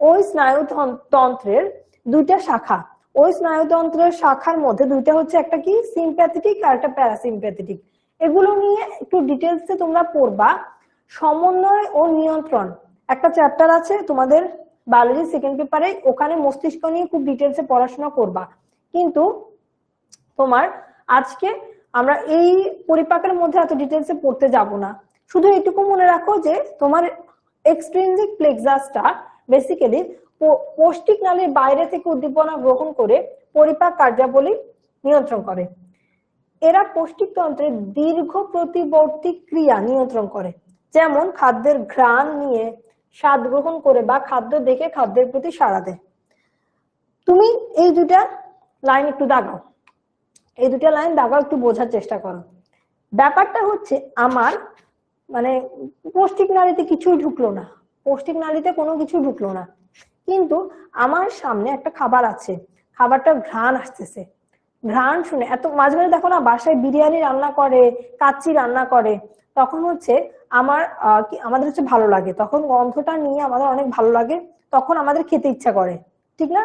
ওই স্নায়ুতন্ত্রের দুইটা শাখা, ওই স্নায়ুতন্ত্রের শাখার মধ্যে দুইটা হচ্ছে, একটা কি সিম্প্যাথেটিক আর একটা প্যারাসিম্প্যাথেটিক। এগুলো নিয়ে একটু ডিটেলসে তোমরা পড়বা। সমন্বয় ও নিয়ন্ত্রণ একটা চ্যাপ্টার আছে তোমাদের বায়োলজি সেকেন্ড পেপারে, ওখানে মস্তিষ্ক নিয়ে খুব ডিটেলসে পড়াশোনা করবা। কিন্তু তোমার আজকে আমরা এই পরিপাকের মধ্যে এত ডিটেলসে পড়তে যাব না, শুধু এটুকু মনে রাখো যে তোমার এক্সট্রিনজিক প্লেক্সাসটা বেসিক্যালি পৌষ্টিক নালীর বাইরে থেকে উদ্দীপনা গ্রহণ করে পরিপাক কার্যাবলী নিয়ন্ত্রণ করে। এরা পৌষ্টিকতন্ত্রের দীর্ঘ প্রতিবর্তী ক্রিয়া নিয়ন্ত্রণ করে, যেমন খাদ্যের ঘ্রাণ নিয়ে স্বাদ গ্রহণ করে বা খাদ্য দেখে খাদ্যের প্রতি সাড়া দেয়। তুমি এই দুটা লাইন একটু দাগাও, এই দুটা লাইন দাগাও, একটু বোঝার চেষ্টা করো। ব্যাপারটা হচ্ছে আমার মানে পৌষ্টিক নালীতে কিছুই ঢুকলো না, পৌষ্টিক নালীতে কোনো কিছু ঢুকলো না, কিন্তু আমার সামনে একটা খাবার আছে, খাবারটা ঘ্রাণ আসতেছে, ঘ্রাণ শুনে এত মাঝে মাঝে দেখো না বাসায় বিরিয়ানি রান্না করে, কাচ্চি রান্না করে, তখন হচ্ছে আমাদের হচ্ছে ভালো লাগে, তখন গন্ধটা নিয়ে আমাদের অনেক ভালো লাগে, তখন আমাদের খেতে ইচ্ছা করে, ঠিক না?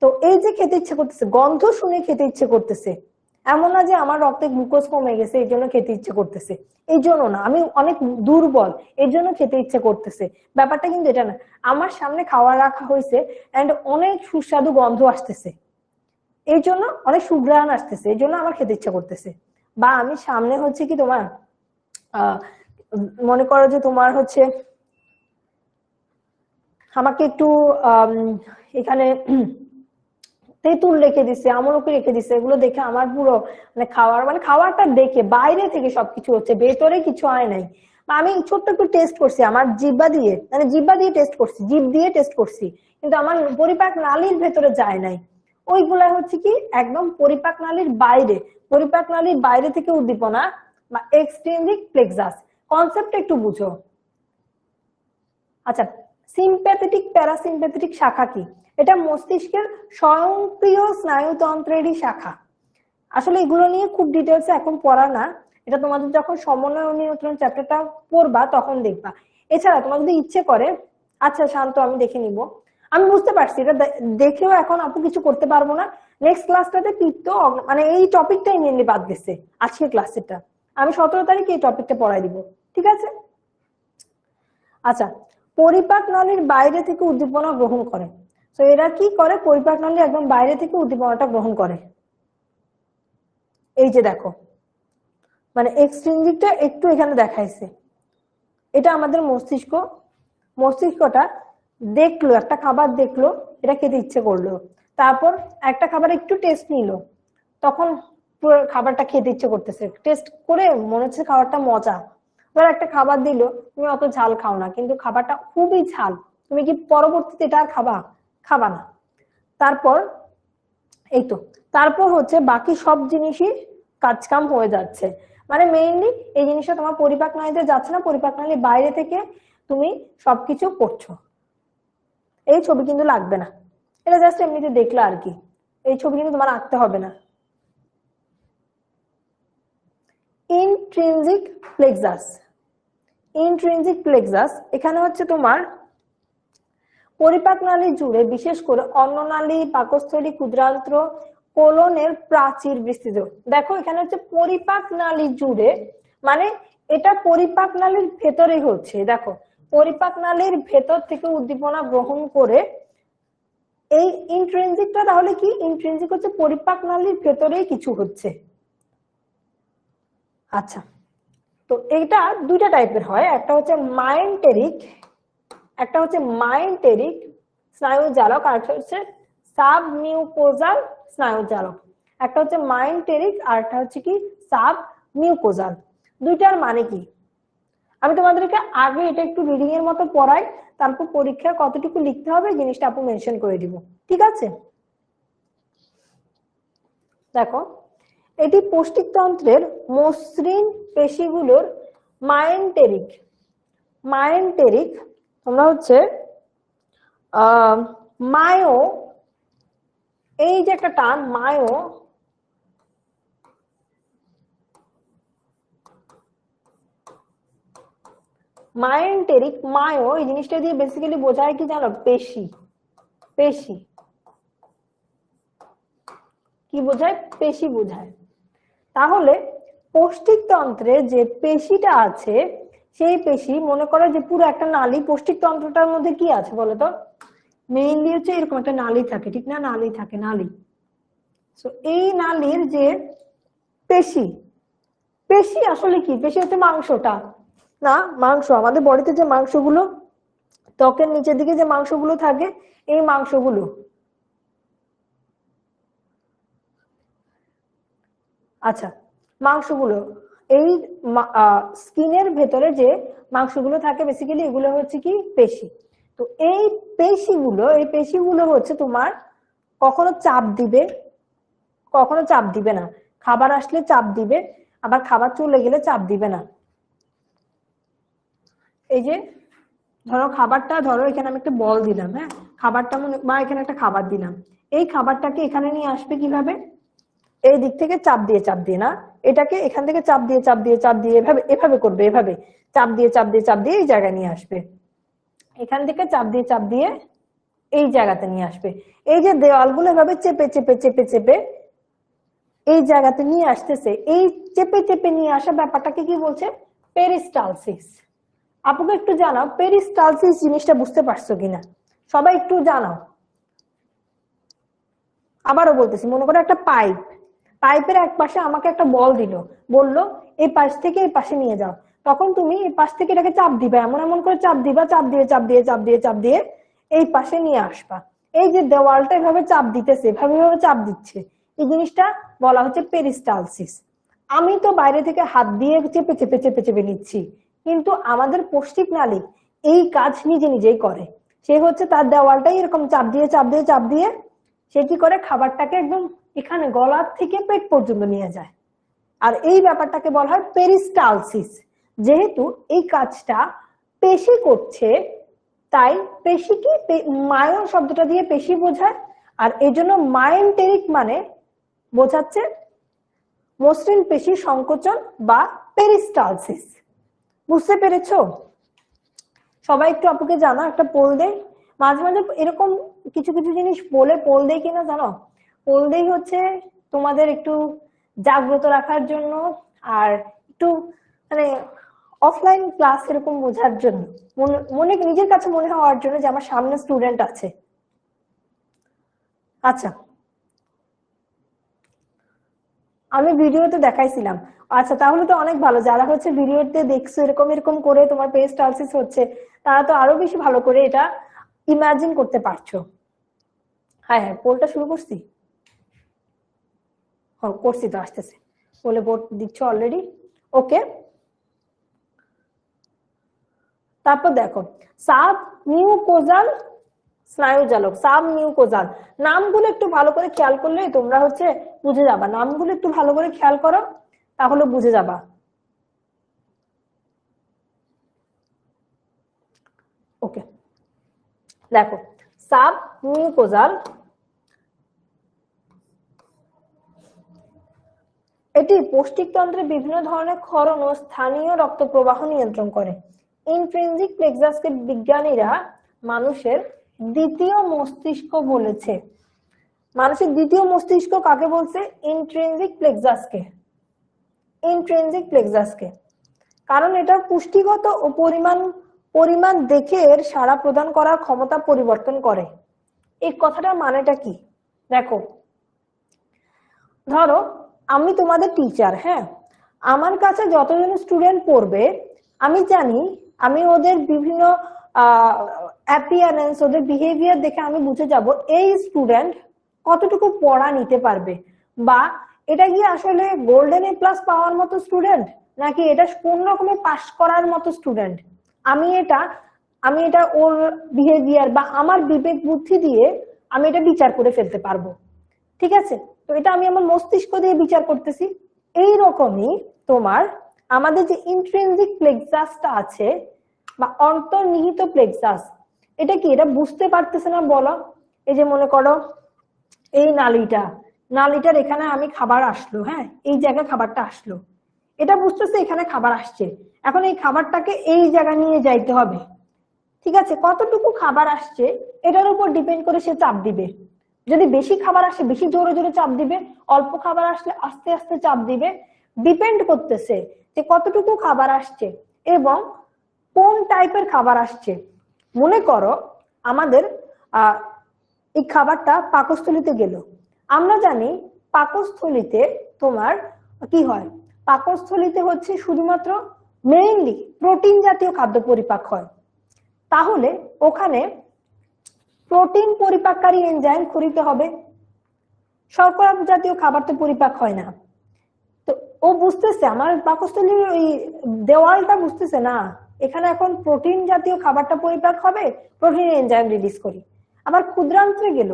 তো এই যে খেতে ইচ্ছে করতেছে, গন্ধ শুনে খেতে ইচ্ছে করতেছে, এমন না যে আমার রক্তে গ্লুকোজ কমে গেছে এই জন্য খেতে ইচ্ছে করতেছে, এই জন্য না, আমি অনেক দুর্বল এই জন্য খেতে ইচ্ছে করতেছে, ব্যাপারটা কিন্তু এটা না। আমার সামনে খাবার রাখা হয়েছে এন্ড অনেক সুস্বাদু গন্ধ আসতেছে, এই জন্য অনেক সুঘ্রাণ আসতেছে, এই জন্য আমার খেতে ইচ্ছা করতেছে। বা আমি সামনে হচ্ছে কি তোমার মনে করো যে তোমার হচ্ছে আমাকে একটু এখানে তেঁতুল রেখে দিচ্ছে, আমলকি রেখে দিচ্ছে, এগুলো দেখে আমার পুরো খাবারটা দেখে বাইরে থেকে সবকিছু হচ্ছে, ভেতরে কিছু হয় নাই। আমি ছোট্ট একটু টেস্ট করছি আমার জিহ্বা দিয়ে, টেস্ট করছি, জিভ দিয়ে টেস্ট করছি, কিন্তু আমার পরিপাক নালীর ভেতরে যায় নাই। ওইগুলা হচ্ছে কি একদম পরিপাক নালীর বাইরে, পরিপাক নালীর বাইরে থেকে উদ্দীপনা বা এক্সট্রিনসিক প্লেক্সাস, কনসেপ্ট একটু বুঝো। আচ্ছা, সিম্প্যাথেটিক প্যারাসিম্প্যাথেটিক শাখা কি? এটা মস্তিষ্কের স্বয়ংক্রিয় স্নায়ুতন্ত্রেরই শাখা। আসলে এগুলো নিয়ে খুব ডিটেলসে এখন পড়া না, এটা তোমাদের যখন সমন্বয় ও নিয়ন্ত্রণ চ্যাপ্টারটা পড়বা তখন দেখবা। এছাড়া তোমার যদি ইচ্ছে করে, আচ্ছা শান্ত আমি দেখে নিব, আমি বুঝতে পারছি এটা দেখেও এখন আপু কিছু করতে পারবো না, নেক্সট ক্লাসটাতে পিত্ত মানে এই টপিকটাই মেনলি বাদ গেছে আজকের ক্লাসেরটা, আমি 17 তারিখে এই টপিকটা পড়াই দিব, ঠিক আছে? আচ্ছা, পরিপাক নালীর বাইরে থেকে উদ্দীপনা গ্রহণ করে, তো এরা কি করে, পরিপাক নালী একদম বাইরে থেকে উদ্দীপনাটা গ্রহণ করে। এই যে দেখো, মানে এক্সট্রিনজিকটা একটু এখানে দেখাইছে, এটা আমাদের মস্তিষ্কটা দেখলো, একটা খাবার দেখলো, এটা খেতে ইচ্ছে করলো, তারপর একটা খাবার একটু টেস্ট নিল, তখন পুরো খাবারটা খেতে ইচ্ছে করতেছে, টেস্ট করে মনে হচ্ছে খাবারটা মজা। ধর একটা খাবার দিল, তুমি অত ঝাল খাও না, কিন্তু খাবারটা খুবই ঝাল, তুমি কি পরবর্তীতে এটা আর খাবা না। তারপর এই তো, তারপর হচ্ছে বাকি সব জিনিসই কাজকাম হয়ে যাচ্ছে, মানে মেইনলি এই জিনিসটা তোমার পরিপাক নালীতে যাচ্ছে না, পরিপাক নালীর বাইরে থেকে তুমি সবকিছু করছো। এই ছবি কিন্তু লাগবে না, এটা জাস্ট এমনিতে দেখলে আর কি, এই ছবি কিন্তু তোমার আঁকতে হবে না। ইন্ট্রিনজিক প্লেক্সাস, ইন্ট্রিনজিক প্লেক্সাস এখানে হচ্ছে তোমার পরিপাক নালী জুড়ে, বিশেষ করে অন্ননালী, পাকস্থলী, ক্ষুদ্রান্ত্র, কোলনের প্রাচীর বিস্তৃত। দেখো এখানে হচ্ছে পরিপাক নালী জুড়ে, মানে এটা পরিপাক নালীর ভেতরেই হচ্ছে, দেখো পরিপাক নালীর ভেতর থেকে উদ্দীপনা গ্রহণ করে। এই ইন্ট্রিনজিকটা তাহলে কি? ইন্ট্রিনজিক হচ্ছে পরিপাক নালীর ভেতরেই কিছু হচ্ছে। আচ্ছা, তো এটা দুইটা টাইপের হয়, একটা হচ্ছে মাইন্টেরিক স্নায়ু জালক, আর একটা হচ্ছে সাবমিউকোজাল স্নায়ু জালক। একটা হচ্ছে মাইন্টেরিক আর একটা হচ্ছে কি সাবমিউকোজাল। দুইটার মানে কি আমি তোমাদেরকে আগে এটা একটু রিডিং এর মতো পড়াই, তারপর পরীক্ষায় কতটুকু লিখতে হবে জিনিসটা আপু মেনশন করে দিব, ঠিক আছে? দেখো, এটি পৌষ্টিকতন্ত্রের মসৃণ পেশিগুলোর মায়েন্টেরিক তোমরা হচ্ছে মায়ো, এই যে একটা টার্ম মায়ো, মায়েন্টেরিক মায়ো এই জিনিসটা দিয়ে বেসিক্যালি বোঝায় কি জানো? পেশি। কি বোঝায়? পেশি বোঝায়। তাহলে পৌষ্টিকতন্ত্রে যে পেশিটা আছে, সেই পেশি মনে করো যে পুরো একটা নালী, পৌষ্টিকতন্ত্রটার মধ্যে কি আছে বলতো? মেইনলি হচ্ছে এরকম একটা নালী থাকে, ঠিক না? নালী থাকে, নালী। তো এই নালীর যে পেশি আসলে কি? পেশি হচ্ছে মাংসটা না, মাংস আমাদের বডিতে যে মাংসগুলো, ত্বকের নিচের দিকে যে মাংসগুলো থাকে, এই মাংসগুলো, আচ্ছা মাংসগুলো, এই স্কিনের ভেতরে যে মাংসগুলো থাকে বেসিক্যালি এগুলো হচ্ছে কি পেশি। তো এই পেশিগুলো হচ্ছে তোমার কখনো চাপ দিবে, কখনো চাপ দিবে না। খাবার আসলে চাপ দিবে, আবার খাবার চলে গেলে চাপ দিবে না। এই যে ধরো খাবারটা, ধরো এখানে আমি একটা বল দিলাম, হ্যাঁ খাবারটা বা এখানে একটা খাবার দিলাম, এই খাবারটাকে এখানে নিয়ে আসবে কিভাবে? এই দিক থেকে চাপ দিয়ে না, এটাকে এখান থেকে চাপ দিয়ে এভাবে এভাবে করবে, এভাবে চাপ দিয়ে এই জায়গায় নিয়ে আসবে, এখান থেকে চাপ দিয়ে এই জায়গাতে নিয়ে আসবে। এই যে দেওয়ালগুলো এভাবে চেপে এই জায়গাতে নিয়ে আসতেছে, এই চেপে নিয়ে আসা ব্যাপারটাকে কি বলছে? পেরিস্টালসিস। আপুকে একটু জানাও পেরিস্টালসিস জিনিসটা বুঝতে পারছো কিনা, সবাই একটু জানাও। আবারও বলতেছি, মনে করো একটা পাইপের এক পাশে আমাকে একটা বল দিল, বললো এই পাশ থেকে এই পাশে নিয়ে যাও, তখন তুমি এই পাশ থেকে এটাকে চাপ দিবা, এমন এমন করে চাপ দিবা, চাপ দিয়ে এই পাশে নিয়ে আসবা। এই যে দেওয়ালটা এভাবে চাপ দিতেছে, এভাবে চাপ দিচ্ছে, এই জিনিসটা বলা হচ্ছে পেরিস্টালসিস। আমি তো বাইরে থেকে হাত দিয়ে চেপে নিচ্ছি, কিন্তু আমাদের পৌষ্টিক নালী এই কাজ নিজেই করে। সে হচ্ছে তার দেওয়ালটাই এরকম চাপ দিয়ে সে কি করে, খাবারটাকে একদম এখানে গলার থেকে পেট পর্যন্ত নিয়ে যায়। আর এই ব্যাপারটাকে বলা হয় পেরিস্টালসিস। যেহেতু এই কাজটা পেশি করছে, তাই পেশি কি, মায়ন শব্দটা দিয়ে পেশি বোঝায়, আর এই জন্য মায়োন্টেরিক মানে বোঝাচ্ছে মসৃণ পেশি সংকোচন বা পেরিস্টালসিস। বুঝতে পেরেছো? সবাই একটু আপুকে জানো, একটা পোল দেই, মাঝে মাঝে এরকম কিছু জিনিস বলে পোল দেই কিনা জানো? পোল দেই হচ্ছে তোমাদের একটু জাগ্রত রাখার জন্য, আর একটু মানে অফলাইন ক্লাস এরকম বোঝার জন্য, মনে নিজের কাছে মনে হওয়ার জন্য যে আমার সামনে স্টুডেন্ট আছে। আচ্ছা আমি ভিডিওতে দেখাইছিলাম। আচ্ছা তাহলে তো অনেক ভালো, যারা হচ্ছে ভিডিওতে দেখছো এরকম করে তোমার পেরিস্টালসিস হচ্ছে, তারা তো আরো বেশি ভালো করে এটা ইমাজিন করতে পারছো। হ্যাঁ পোলটা শুরু করছি, হ্যাঁ করছি তো, আসতেছে, বলে বোর্ড দিচ্ছ অলরেডি। ওকে, তারপর দেখো সাব মিউকোজাল স্নায়ুজালক, সাব মিউকোজাল, নামগুলো একটু ভালো করে খেয়াল করলে তোমরা হচ্ছে বুঝে যাবা, নামগুলো একটু ভালো করে খেয়াল করো তাহলে বুঝে যাবা। ওকে দেখো সাব মিউকোজাল, এটি পৌষ্টিকতন্ত্রের বিভিন্ন ধরনের ক্ষরণ ও স্থানীয় রক্ত প্রবাহ নিয়ন্ত্রণ করে। ইন্ট্রিনজিক প্লেক্সাসকে বিজ্ঞানীরা মানুষের দ্বিতীয় মস্তিষ্ক বলেছে। মানুষের দ্বিতীয় মস্তিষ্ক কাকে বলছে? ইন্ট্রিনজিক প্লেক্সাসকে। কারণ এটা পুষ্টিগত ও পরিমাণ দেখে এর সাড়া প্রদান করার ক্ষমতা পরিবর্তন করে। এই কথাটার মানেটা কি দেখো, ধরো আমি তোমাদের টিচার, হ্যাঁ আমার কাছে যতজন স্টুডেন্ট পড়বে আমি জানি, আমি ওদের বিভিন্ন অ্যাপিয়ারেন্স, ওদের বিহেভিয়ার দেখে আমি বুঝে যাব এই স্টুডেন্ট কতটুকু পড়া নিতে পারবে, বা এটা কি আসলে গোল্ডেন এ প্লাস পাওয়ার মতো স্টুডেন্ট, নাকি এটা কোন রকমে পাস করার মতো স্টুডেন্ট। আমি এটা ওর বিহেভিয়ার বা আমার বিবেক বুদ্ধি দিয়ে আমি এটা বিচার করে ফেলতে পারবো। ঠিক আছে, তো এটা আমি আমার মস্তিষ্ক দিয়ে বিচার করতেছি। এই রকমই তোমার আমাদের যে ইন্ট্রিনজিক প্লেক্সাসটা আছে বা অন্তর্নিহিত প্লেক্সাস, এটা কি, এটা বুঝতে পারতেছে না বলো। এই যে মনে করো এই নালীটার এখানে আমি খাবার আসলো, হ্যাঁ এই জায়গায় খাবারটা আসলো, এটা বুঝতেছে এখানে খাবার আসছে, এখন এই খাবারটাকে এই জায়গায় নিয়ে যাইতে হবে। ঠিক আছে, কতটুকু খাবার আসছে এটার উপর ডিপেন্ড করে সে চাপ দিবে। যদি বেশি খাবার আসে বেশি জোরে চাপ দিবে, অল্প খাবার আসলে আস্তে আস্তে চাপ দিবে। ডিপেন্ড করতেছে যে কতটুকু খাবার আসছে এবং কোন টাইপের খাবার আসছে। মনে করো আমাদের এই খাবারটা পাকস্থলীতে গেল, আমরা জানি পাকস্থলীতে তোমার কি হয়, পাকস্থলীতে হচ্ছে শুধুমাত্র মেইনলি প্রোটিন জাতীয় খাদ্য পরিপাক হয়। তাহলে ওখানে প্রোটিন পরিপাককারী এনজাইম খরিতে হবে। শর্করা জাতীয় খাবার তো পরিপাক হয় না। তো ও বুঝতেছে আমার পাকস্থলীর ওই দেওয়ালটা বুঝতেছে না, এখানে এখন প্রোটিন জাতীয় খাবারটা পরিপাক হবে, প্রোটিন এনজাইম রিলিজ করি। আবার ক্ষুদ্রান্ত্রে গেল,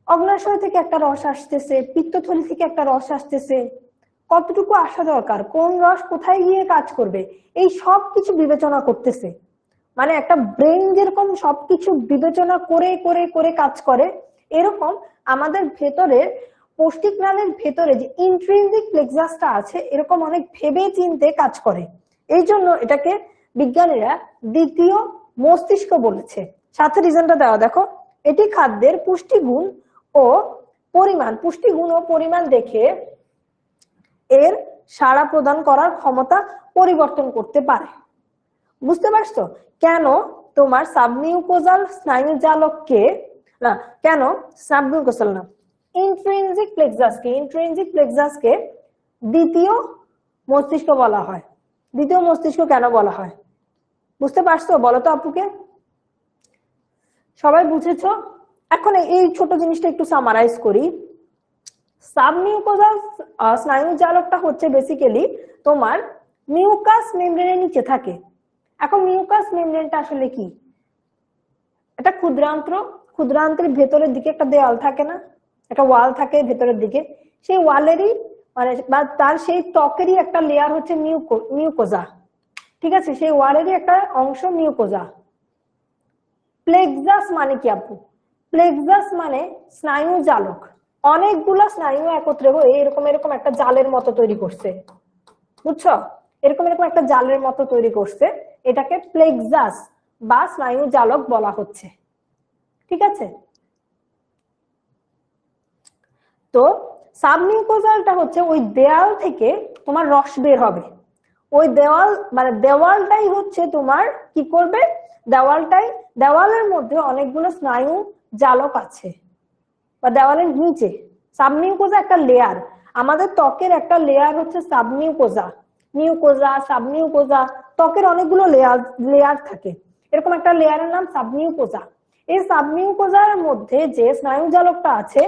অগ্নাশয় থেকে একটা রস আসতেছে, পিত্তথলি থেকে একটা রস আসতেছে, কতটুকু আসা দরকার, কোন রস কোথায় গিয়ে কাজ করবে, এই সব কিছু বিবেচনা করতেছে। মানে একটা ব্রেন যেরকম সবকিছু বিবেচনা করে করে করে কাজ করে, এরকম আমাদের ভেতরের পৌষ্টিক নালীর ভেতরে যে ইন্ট্রিনসিক প্লেক্সাসটা আছে, এরকম অনেক ভেবে চিন্তে কাজ করে। এই জন্য এটাকে বিজ্ঞানীরা দ্বিতীয় মস্তিষ্ক বলেছে। সাথে রিজনটা দেওয়া দেখো, এটি খাদ্যের পুষ্টিগুণ ও পরিমাণ দেখে এর সাড়া প্রদান করার ক্ষমতা পরিবর্তন করতে পারে। বুঝতে পারছো কেন তোমার সাবমিউকোজাল স্নায়ুজালককে না, কেন সাবমিউকোজাল না, ইন্ট্রিনসিক প্লেক্সাসকে দ্বিতীয় মস্তিষ্ক বলা হয়। দ্বিতীয় মস্তিষ্ক কেন বলা হয় বুঝতে পারছো? বলো তো আপুকে। সবাই বুঝেছো? এখন এই ছোট জিনিসটা একটু সামারাইজ করি। সাবমিউকোজাল স্নায়ুজালকটা হচ্ছে বেসিক্যালি তোমার মিউকাস মেমব্রেনের নিচে থাকে। এখন মিউকাস মেমব্রেনটা আসলে কি? এটা ক্ষুদ্রান্ত্রের ভেতরের দিকে একটা দেওয়াল থাকে না, একটা ওয়াল থাকে ভেতরের দিকে, সেই ওয়ালেরই মানে বা তার সেই ত্বকেরই একটা লেয়ার হচ্ছে মিউকোজা। ঠিক আছে, সেই ওয়ালেরই একটা অংশ মিউকোজা। প্লেক্সাস মানে কি আপু? প্লেক্সাস মানে স্নায়ু জালক। অনেকগুলো স্নায়ু একত্রে হয়ে এরকম এরকম একটা জালের মতো তৈরি করছে, বুঝছো? এরকম এরকম একটা জালের মতো তৈরি করছে, এটাকে প্লেক্সাস বা স্নায়ু জালক বলা হচ্ছে। ঠিক আছে, তো সাবমিউকোজালটা হচ্ছে ওই দেওয়াল থেকে তোমার রস বের হবে। ওই দেওয়াল মানে দেওয়ালটাই হচ্ছে তোমার কি করবে, দেওয়ালের মধ্যে অনেকগুলো স্নায়ু জালক আছে, বা দেওয়ালের নিচে সাবমিউকোজা একটা লেয়ার। আমাদের ত্বকের একটা লেয়ার হচ্ছে সাবমিউকোজা, ত্বকের অনেকগুলো লেয়ার থাকে, এরকম একটা লেয়ারের নাম সাবমিউকোজা। এই সাবমিউকোজার মধ্যে যে স্নায়ু জালকটা আছে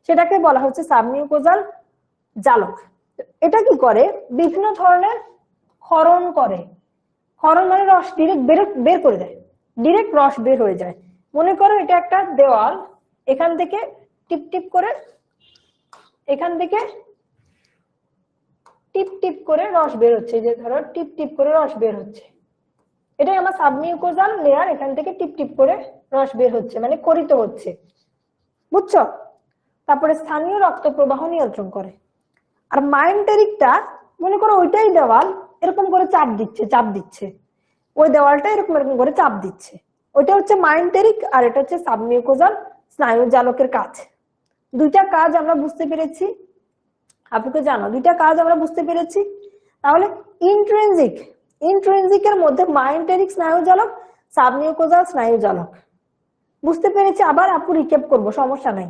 সেটাকে বলা হচ্ছে সাবমিউকোজাল জালক। এটা কি করে? বিভিন্ন ধরনের ক্ষরণ করে। ক্ষরণ মানে রস ডিরেক্ট বের করে দেয়, ডিরেক্ট রস বের হয়ে যায়। মনে করো এটা একটা দেওয়াল, এখান থেকে টিপ টিপ করে, এখান থেকে টিপ টিপ করে রস বের হচ্ছে, যে ধরো টিপ টিপ করে রস বের হচ্ছে, এটাই আমার সাবমিউকোজাল লেয়ার, এখান থেকে টিপ টিপ করে রস বের হচ্ছে মানে করিত হচ্ছে, বুঝছো? তারপরে স্থানীয় রক্ত প্রবাহ নিয়ন্ত্রণ করে। আর মাইন্টেরিকটা মনে করো ওইটাই দেওয়াল, এরকম করে চাপ দিচ্ছে, ওই দেওয়ালটা এরকম এরকম করে চাপ দিচ্ছে, ওইটা হচ্ছে মাইন্টেরিক আর এটা হচ্ছে সাবমিউকোজাল স্নায়ু জালকের কাজ। দুইটা কাজ আমরা বুঝতে পেরেছি, আপুকে জানো দুইটা কাজ আমরা বুঝতে পেরেছি। তাহলে ইন্ট্রিনজিকের মধ্যে মাইন্টেরিক স্নায়ু জালক, সাবমিউকোজাল স্নায়ু জালক বুঝতে পেরেছি। আবার আপু রিক্যাপ করবো, সমস্যা নাই।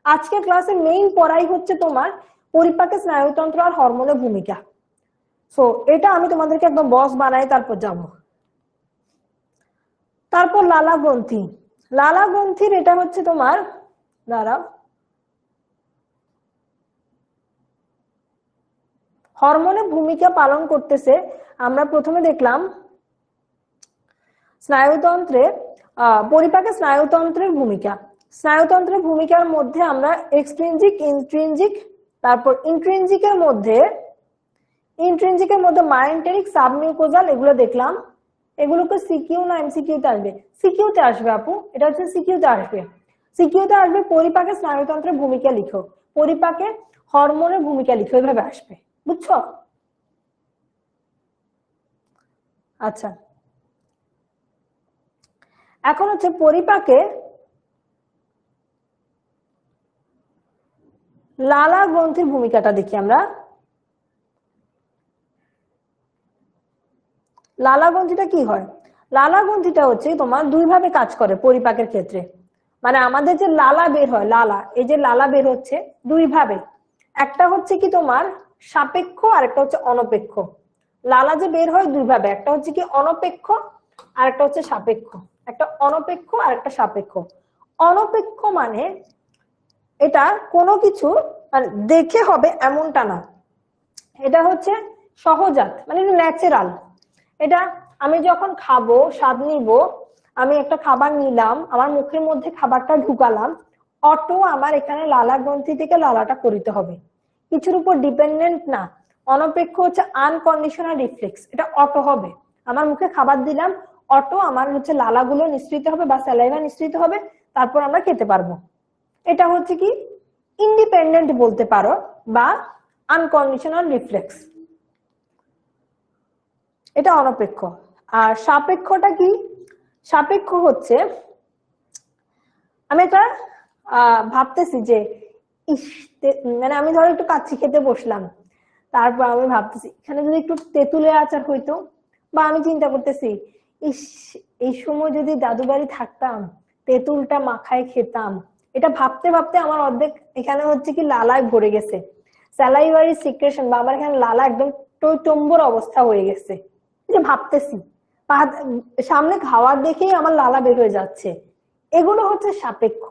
আজকে ক্লাসের মেইন পড়াই হচ্ছে তোমার পরিপাকে স্নায়ুতন্ত্র আর হরমোনের ভূমিকা। সো এটা আমি তোমাদেরকে একদম বস বানাই তারপর যাব। তারপর লালা গ্রন্থির এটা হচ্ছে তোমার হরমোনের ভূমিকা পালন করতেছে। আমরা প্রথমে দেখলাম স্নায়ুতন্ত্রে পরিপাকে স্নায়ুতন্ত্রের ভূমিকার মধ্যে আমরা এক্সট্রিনজিক, ইন্ট্রিনজিক, তারপর ইন্ট্রিনজিকের মধ্যে মাইন্টেরিক, সাবমিউকোজাল এগুলো দেখলাম। এগুলোকে সিকিউ না এমসিকিউতে আসবে? সিকিউতে আসবে আপু, এটা হচ্ছে সিকিউতে আসবে। পরিপাকে স্নায়ুতন্ত্রের ভূমিকা লিখো, পরিপাকে হরমোনের ভূমিকা লিখো, এভাবে আসবে, বুঝছো? আচ্ছা, এখন হচ্ছে পরিপাকে লালা গ্রন্থির ভূমিকাটা দেখি আমরা। লালা গ্রন্থিটা কি হয়? লালা গ্রন্থিটা হচ্ছে তোমার দুই ভাবে কাজ করে পরিপাকের ক্ষেত্রে। মানে আমাদের যে লালা বের হয়, এই যে লালা বের হচ্ছে দুই ভাবে, একটা হচ্ছে কি তোমার সাপেক্ষ আর একটা হচ্ছে অনপেক্ষ। লালা যে বের হয় দুই ভাবে, একটা হচ্ছে কি অনপেক্ষ আর একটা হচ্ছে সাপেক্ষ, একটা অনপেক্ষ আর একটা সাপেক্ষ। অনপেক্ষ মানে এটা কোনো কিছু দেখে হবে এমনটা না, এটা হচ্ছে সহজাত, মানে ন্যাচারাল। এটা আমি যখন খাবো, স্বাদ নিব, আমি একটা খাবার নিলাম, আমার মুখের মধ্যে খাবারটা ঢুকালাম, অটো আমার এখানে লালা গ্রন্থি থেকে লালাটা করিতে হবে, কিছুর উপর ডিপেন্ডেন্ট না। অনপেক্ষ হচ্ছে আনকন্ডিশনাল রিফ্লেক্স, এটা অটো হবে। আমার মুখে খাবার দিলাম, অটো আমার হচ্ছে লালাগুলো নিঃসৃত হবে বা স্যালাইভা নিঃসৃত হবে, তারপর আমরা খেতে পারবো। এটা হচ্ছে কি ইন্ডিপেন্ডেন্ট বলতে পারো বা আনকন্ডিশনাল রিফ্লেক্স, এটা অনপেক্ষ। আর সাপেক্ষটা কি? সাপেক্ষ হচ্ছে আমি এটা ভাবতেছি যে মানে আমি ধরো একটু কাচ্চি খেতে বসলাম, তারপর আমি ভাবতেছি এখানে যদি একটু তেঁতুলের আচার হইতো, বা আমি চিন্তা করতেছি ইস এই সময় যদি দাদু বাড়ি থাকতাম, তেঁতুলটা মাখায় খেতাম। এটা ভাবতে ভাবতে আমার অর্ধেক এখানে হচ্ছে কি লালায় ভরে গেছে, স্যালাইভারি সিক্রেশন, বা আমার এখানে লালা একদম টইটম্বর অবস্থা হয়ে গেছে। যে ভাবতেছি সামনে খাওয়ার দেখেই আমার লালা বের হয়ে যাচ্ছে। এগুলো হচ্ছে সাপেক্ষ,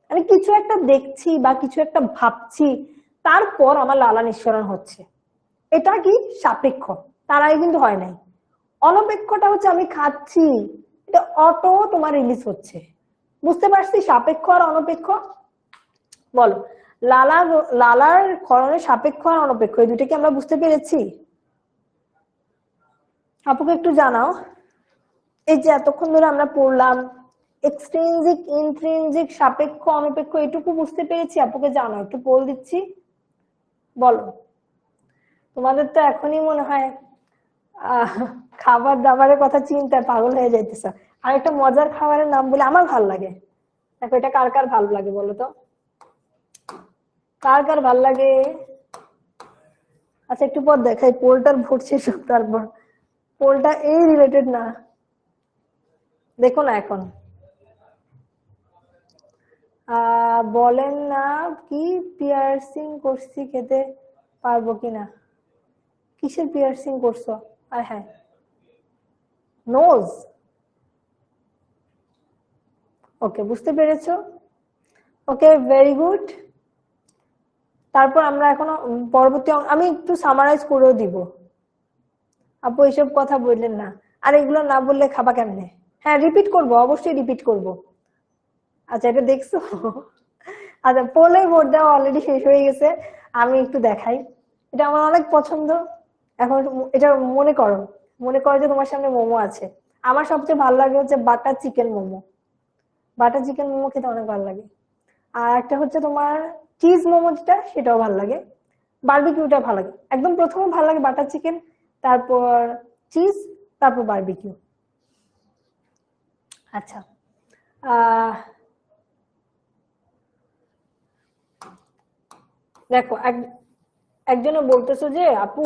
আমি কিছু একটা দেখছি বা কিছু একটা ভাবছি, তারপর আমার লালা নিঃসরণ হচ্ছে, এটা কি সাপেক্ষ, তার আগে কিন্তু হয় নাই। অনপেক্ষটা হচ্ছে আমি খাচ্ছি, এটা অটো তোমার রিলিজ হচ্ছে। বুঝতে পারছি সাপেক্ষ আর অনপেক্ষ? বলো, লালার ক্ষরণের সাপেক্ষ আর অনপেক্ষ এই দুটো কি আমরা বুঝতে পেরেছি? আপুকে একটু জানাও। এই যে এতক্ষণ ধরে আমরা পড়লাম এক্সট্রিনজিক, ইন্ট্রিনজিক, সাপেক্ষ, অনপেক্ষ, এটুকু বুঝতে পেরেছি? আপুকে জানাও, একটু বল দিচ্ছি, বলো। তোমাদের তো এখনই মনে হয় খাবার দাবারের কথা চিন্তায় পাগল হয়ে যাইতেছ। আর একটা মজার খাবারের নাম বলে আমার ভাল লাগে, দেখো এটা কার কার ভালো লাগে বলো তো, কার কার ভাল লাগে? আচ্ছা একটু পর দেখাই পোলটার ভোট শেষ হোক, তারপর পোলটা এই রিলেটেড না, দেখো না এখন বলেন না কি পিয়ার্সিং করছি, খেতে পারবো কিনা? কিসের পিয়ার্সিং করছো? আর হ্যাঁ, নোজ। ওকে, বুঝতে পেরেছো? ওকে, ভেরি গুড। তারপর আমরা এখনো পরবর্তী আমি একটু সামারাইজ করেও দিব। আপু এইসব কথা বললেন না, আর এগুলো না বললে খাবা কেমনে? হ্যাঁ রিপিট করব, অবশ্যই রিপিট করব। আচ্ছা এটা দেখছো? আচ্ছা পোলের ভোট দেওয়া অলরেডি শেষ হয়ে গেছে, আমি একটু দেখাই। এটা আমার অনেক পছন্দ। এখন এটা মনে করো, মনে করো যে তোমার সামনে মোমো আছে। আমার সবচেয়ে ভালো লাগে হচ্ছে butter chicken momo, butter chicken momo খেতে অনেক ভালো লাগে। আর একটা হচ্ছে তোমার চিজ মোমো, যেটা সেটাও ভালো লাগে, বারবিকিউটা ভালো লাগে। একদম প্রথমে ভালো লাগে বাটার চিকেন, তারপর চিজ, তারপর বারবিকিউ। আচ্ছা দেখো একজনে বলতেছো যে আপু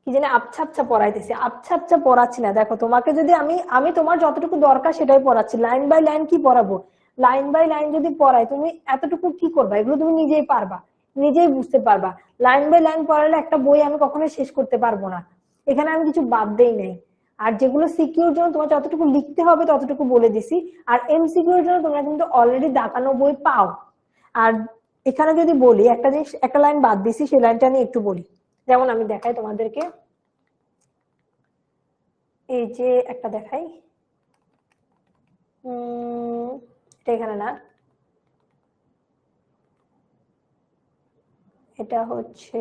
কি জানি আবছা আবছা পড়াইতেছি, আবছা আবছা পড়াচ্ছি না। দেখো তোমাকে যদি আমি আমি তোমার যতটুকু দরকার সেটাই পড়াচ্ছি, লাইন বাই লাইন কি পড়াবো? লাইন বাই লাইন যদি পড়াই তুমি এতটুকু কি করবা? এগুলো তুমি নিজেই পারবা, নিজেই বুঝতে পারবা। লাইন বাই লাইন পড়ালে একটা বই আমি কখনোই শেষ করতে পারবো না, এখানে আমি কিছু বাদ দেই নাই। আর যেগুলো সিকিউর জন্য তোমার যতটুকু লিখতে হবে ততটুকু বলে দিছি, আর এমসিকিউর জন্য তোমরা কিন্তু অলরেডি দাঁড়ানো বই পাও। আর এখানে যদি বলি একটা জিনিস, একটা লাইন বাদ দিছি, সেই লাইনটা আমি একটু বলি। যেমন আমি দেখাই তোমাদেরকে, এই যে একটা দেখাই, এটা এখানে না, এটা হচ্ছে,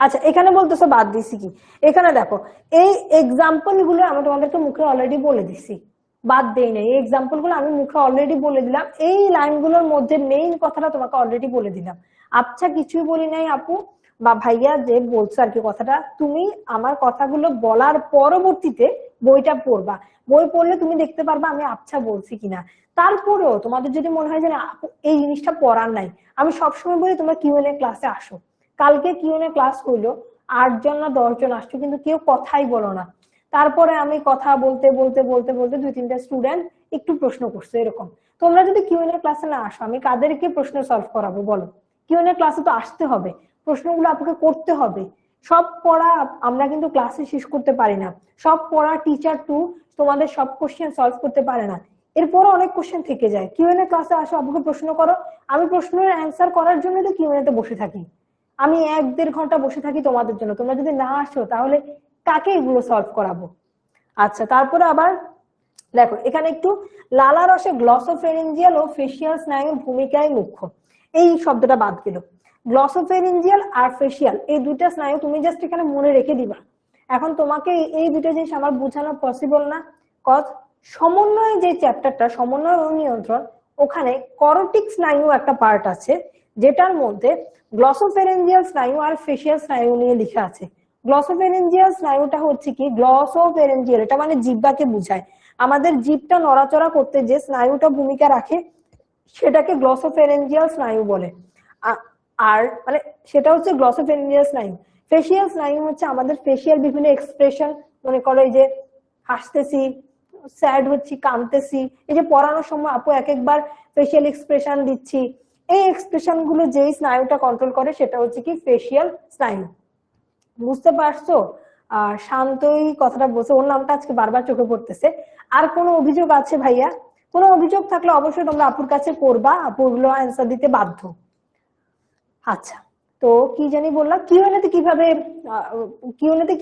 আচ্ছা এখানে বলতেছো বাদ দিছি কি? এখানে দেখো এই এক্সাম্পল গুলো আমি তোমাদেরকে মুখে অলরেডি বলে দিছি, বাদ দেই নাই। এই এক্সাম্পল গুলো আমি মুখে অলরেডি বলে দিলাম, এই লাইনগুলোর মধ্যে মেইন কথাটা তোমাকে অলরেডি বলে দিলাম। আচ্ছা কিছুই বলি নাই আপু বা ভাইয়া যে বলছো আর কি কথাটা, তুমি আমার কথাগুলো বলার পরবর্তীতে বইটা পড়বা, বই পড়লে তুমি দেখতে পারবা আমি আচ্ছা বলছি কিনা। তারপরেও তোমাদের যদি মনে হয় যে না এই জিনিসটা পড়ার নাই, আমি সবসময় বলি তোমরা কিউএনএ ক্লাসে আসো। কালকে কিউএনএ ক্লাস হইলো, 8 জন না 10 জন আসছো, কিন্তু কেউ কথাই বলো না। তারপরে আমি কথা বলতে বলতে বলতে বলতে 2-3টা স্টুডেন্ট একটু প্রশ্ন করছে, এরকম। তোমরা যদি কিউএনএ ক্লাসে না আসো, আমি কাদেরকে প্রশ্ন সলভ করাবো বলো? কিউএনএ ক্লাসে তো আসতে হবে, প্রশ্নগুলো আপনাকে করতে হবে। সব পড়া আমরা কিন্তু ক্লাসে শেষ করতে পারি না, সব পড়া টিচার টু তোমাদের সব কোশ্চেন সলভ করতে পারে না। এরপরে অনেক কোশ্চেন থেকে যায়। কিউএনএ ক্লাসে আসো, আপুকে প্রশ্ন করো, আমি প্রশ্নের অ্যান্সার করার জন্য তো কিউএনএ তে বসে থাকি, আমি 1-1.5 ঘন্টা বসে থাকি তোমাদের জন্য। তোমরা যদি না আসো তাহলে কাকে এগুলো সলভ করাবো? আচ্ছা, তারপরে আবার দেখো এখানে একটু লালা রসে গ্লসোফেরিঞ্জিয়াল ও ফেসিয়াল স্নায়ুর ভূমিকায় মুখ্য, এই শব্দটা বাদ গেল। গ্লসোফেরিঞ্জিয়াল আর ফেসিয়াল এই দুইটা স্নায়ু তুমি জাস্ট এখানে মনে রেখে দিবা। এখন তোমাকে এই দুটো জিনিস আমার বোঝানো পসিবল না, কজ সমন্বয় যে চ্যাপ্টারটা সমন্বয় ও নিয়ন্ত্রণ, ওখানে করোটিক স্নায়ু একটা পার্ট আছে যেটার মধ্যে গ্লসোফেরিঞ্জিয়াল স্নায়ু আর ফেসিয়াল স্নায়ু নিয়ে লেখা আছে। গ্লসোফেরিঞ্জিয়াল স্নায়ুটা হচ্ছে কি, গ্লসোফেরিঞ্জিয়াল এটা মানে জিহ্বাকে বোঝায়, আমাদের জিভটা নড়াচড়া করতে যে স্নায়ুটা ভূমিকা রাখে সেটাকে গ্লসোফেরিঞ্জিয়াল স্নায়ু বলে। আর মানে সেটা হচ্ছে গ্লসোফেরিঞ্জিয়াল স্নায়ু। ফেসিয়াল স্নায়ু হচ্ছে আমাদের ফেসিয়াল বিভিন্ন এক্সপ্রেশন, মনে করো এই যে হাসতেছি, স্যাড হচ্ছি, কাঁদতেছি, এই যে পড়ানোর সময় আপু এক একবার ফেসিয়াল এক্সপ্রেশন দিচ্ছি, এই এক্সপ্রেশন গুলো যেই স্নায়ুটা কন্ট্রোল করে সেটা হচ্ছে কি ফেসিয়াল স্নায়ু। বুঝতে পারছো? শান্তই কথাটা বলছে, ওর নামটা আজকে বারবার চোখে পড়তেছে। আর কোনো অভিযোগ আছে ভাইয়া? কোনো অভিযোগ থাকলে অবশ্যই তোমরা আপুর কাছে করবা, আপুগুলো অ্যান্সার দিতে বাধ্য। আচ্ছা, তো কি জানি বললাম, কিউএনএ তে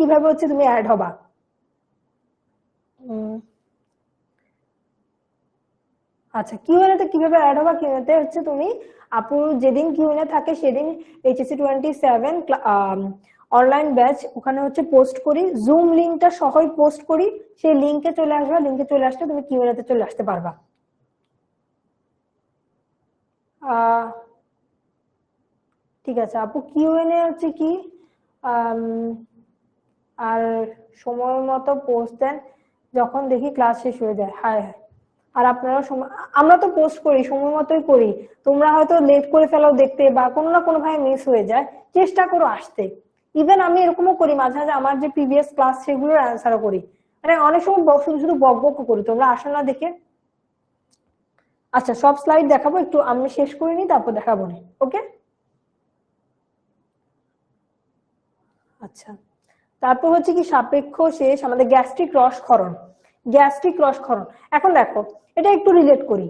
কিভাবে হচ্ছে তুমি অ্যাড হবা? আচ্ছা, কিউএনএ তে কিভাবে অ্যাড হবা? কিউএনএ তে হচ্ছে তুমি আপুর যেদিন কিউএনএ থাকে সেদিন এইচএসসি 27 অনলাইন ব্যাচ ওখানে হচ্ছে পোস্ট করি, জুম লিংকটা সহই পোস্ট করি, সেই লিংকে চলে আসবা, লিংকে চলে আসলে তুমি কিউএনএ তে চলে আসতে পারবা। ঠিক আছে আপু, কিউএনএ হচ্ছে কি আর সময় মতো পোস্ট দেন, যখন দেখি ক্লাস শেষ হয়ে যায়। হায় হায়, আর আপনারা সময়, আমরা তো পোস্ট করি সময় মতোই করি, তোমরা হয়তো লেট করে ফেলাও দেখতে বা কোনো না কোনো ভাবে মিস হয়ে যায়, চেষ্টা করো আসতে। ইভেন আমি এরকমও করি মাঝে মাঝে, আমার যে প্রিভিয়াস ক্লাস সেগুলোর অ্যান্সারও করি, মানে অনেক সময় শুধু শুধু বক বক করি, তোমরা আসো না দেখে। আচ্ছা, সব স্লাইড দেখাবো, একটু আমি শেষ করিনি তারপর দেখাবো না, ওকে? আচ্ছা, তারপর হচ্ছে কি সাপেক্ষ শেষ আমাদের গ্যাস্ট্রিক রসক্ষরণ। গ্যাস্ট্রিক রসক্ষরণ, এখন দেখো এটা একটু রিলেট করি।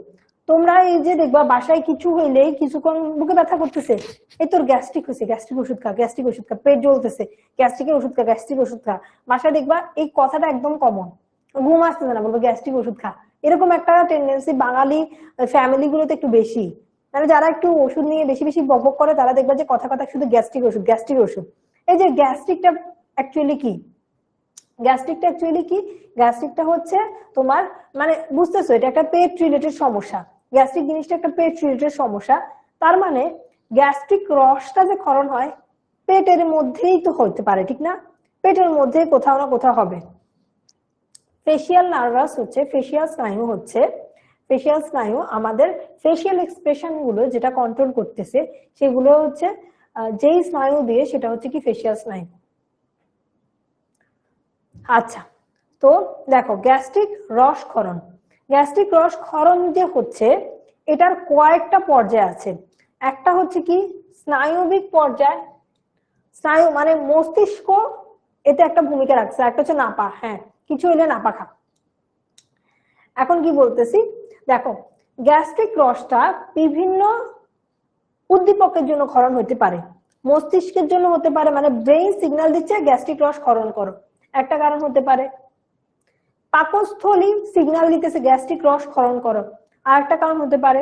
তোমরা এই যে দেখবা বাসায় কিছু হইলেই কিছুক্ষণ বুকে ব্যথা করতেছে, এই তোর গ্যাস্ট্রিক হয়েছে, গ্যাস্ট্রিক ওষুধ খা, গ্যাস্ট্রিক ওষুধ খা, পেট জ্বলতেছে, গ্যাস্ট্রিকের ওষুধ খা, গ্যাস্ট্রিক ওষুধ খা। বাসায় দেখবা এই কথাটা একদম কমন, ঘুম আসতেছে না বলবো গ্যাস্ট্রিক ওষুধ খা। এরকম একটা টেন্ডেন্সি বাঙালি ফ্যামিলি গুলোতে একটু বেশি, মানে যারা একটু ওষুধ নিয়ে বেশি বেশি বকবক করে তারা দেখবা যে কথা কথা শুধু গ্যাস্ট্রিক ওষুধ, গ্যাস্ট্রিক ওষুধ। এই যে গ্যাস্ট্রিকটা অ্যাকচুয়ালি কি, গ্যাস্ট্রিকটা অ্যাকচুয়ালি কি, গ্যাস্ট্রিকটা হচ্ছে তোমার মানে বুঝতেছো এটা একটা পেট রিলেটেড সমস্যা, গ্যাস্ট্রিক জিনিসটা একটা পেট রিলেটেড সমস্যা। তার মানে গ্যাস্ট্রিক রসটা যে ক্ষরণ হয় পেটের মধ্যেই তো হতে পারে, ঠিক না? পেটের মধ্যে কোথাও না কোথাও হবে। ফেসিয়াল নার্ভাস হচ্ছে, ফেসিয়াল স্নায়ু হচ্ছে, ফেসিয়াল স্নায়ু আমাদের ফেসিয়াল এক্সপ্রেশন গুলো যেটা কন্ট্রোল করতেছে সেগুলো হচ্ছে যেই স্নায়ু দিয়ে, সেটা হচ্ছে কি ফেসিয়াল স্নায়ু। আচ্ছা, তো দেখো গ্যাস্ট্রিক রসক্ষরণ, গ্যাস্ট্রিক রসক্ষরণ যে হচ্ছে এটার কয়েকটা পর্যায় আছে। একটা হচ্ছে কি স্নায়বিক পর্যায়, স্নায়ু মানে মস্তিষ্ক এতে একটা ভূমিকা রাখছে, একটা হচ্ছে নাপা, হ্যাঁ কিছু হইলে নাপা খা। এখন কি বলতেছি দেখো, গ্যাস্ট্রিক রসটা বিভিন্ন উদ্দীপকের জন্য ক্ষরণ হতে পারে, মস্তিষ্কের জন্য হতে পারে, মানে ব্রেইন সিগন্যাল দিচ্ছে গ্যাস্ট্রিক রস ক্ষরণ করো, একটা কারণ হতে পারে। পাকস্থলী সিগন্যাল দিতেছে গ্যাস্ট্রিক রস ক্ষরণ করো, আর একটা কারণ হতে পারে।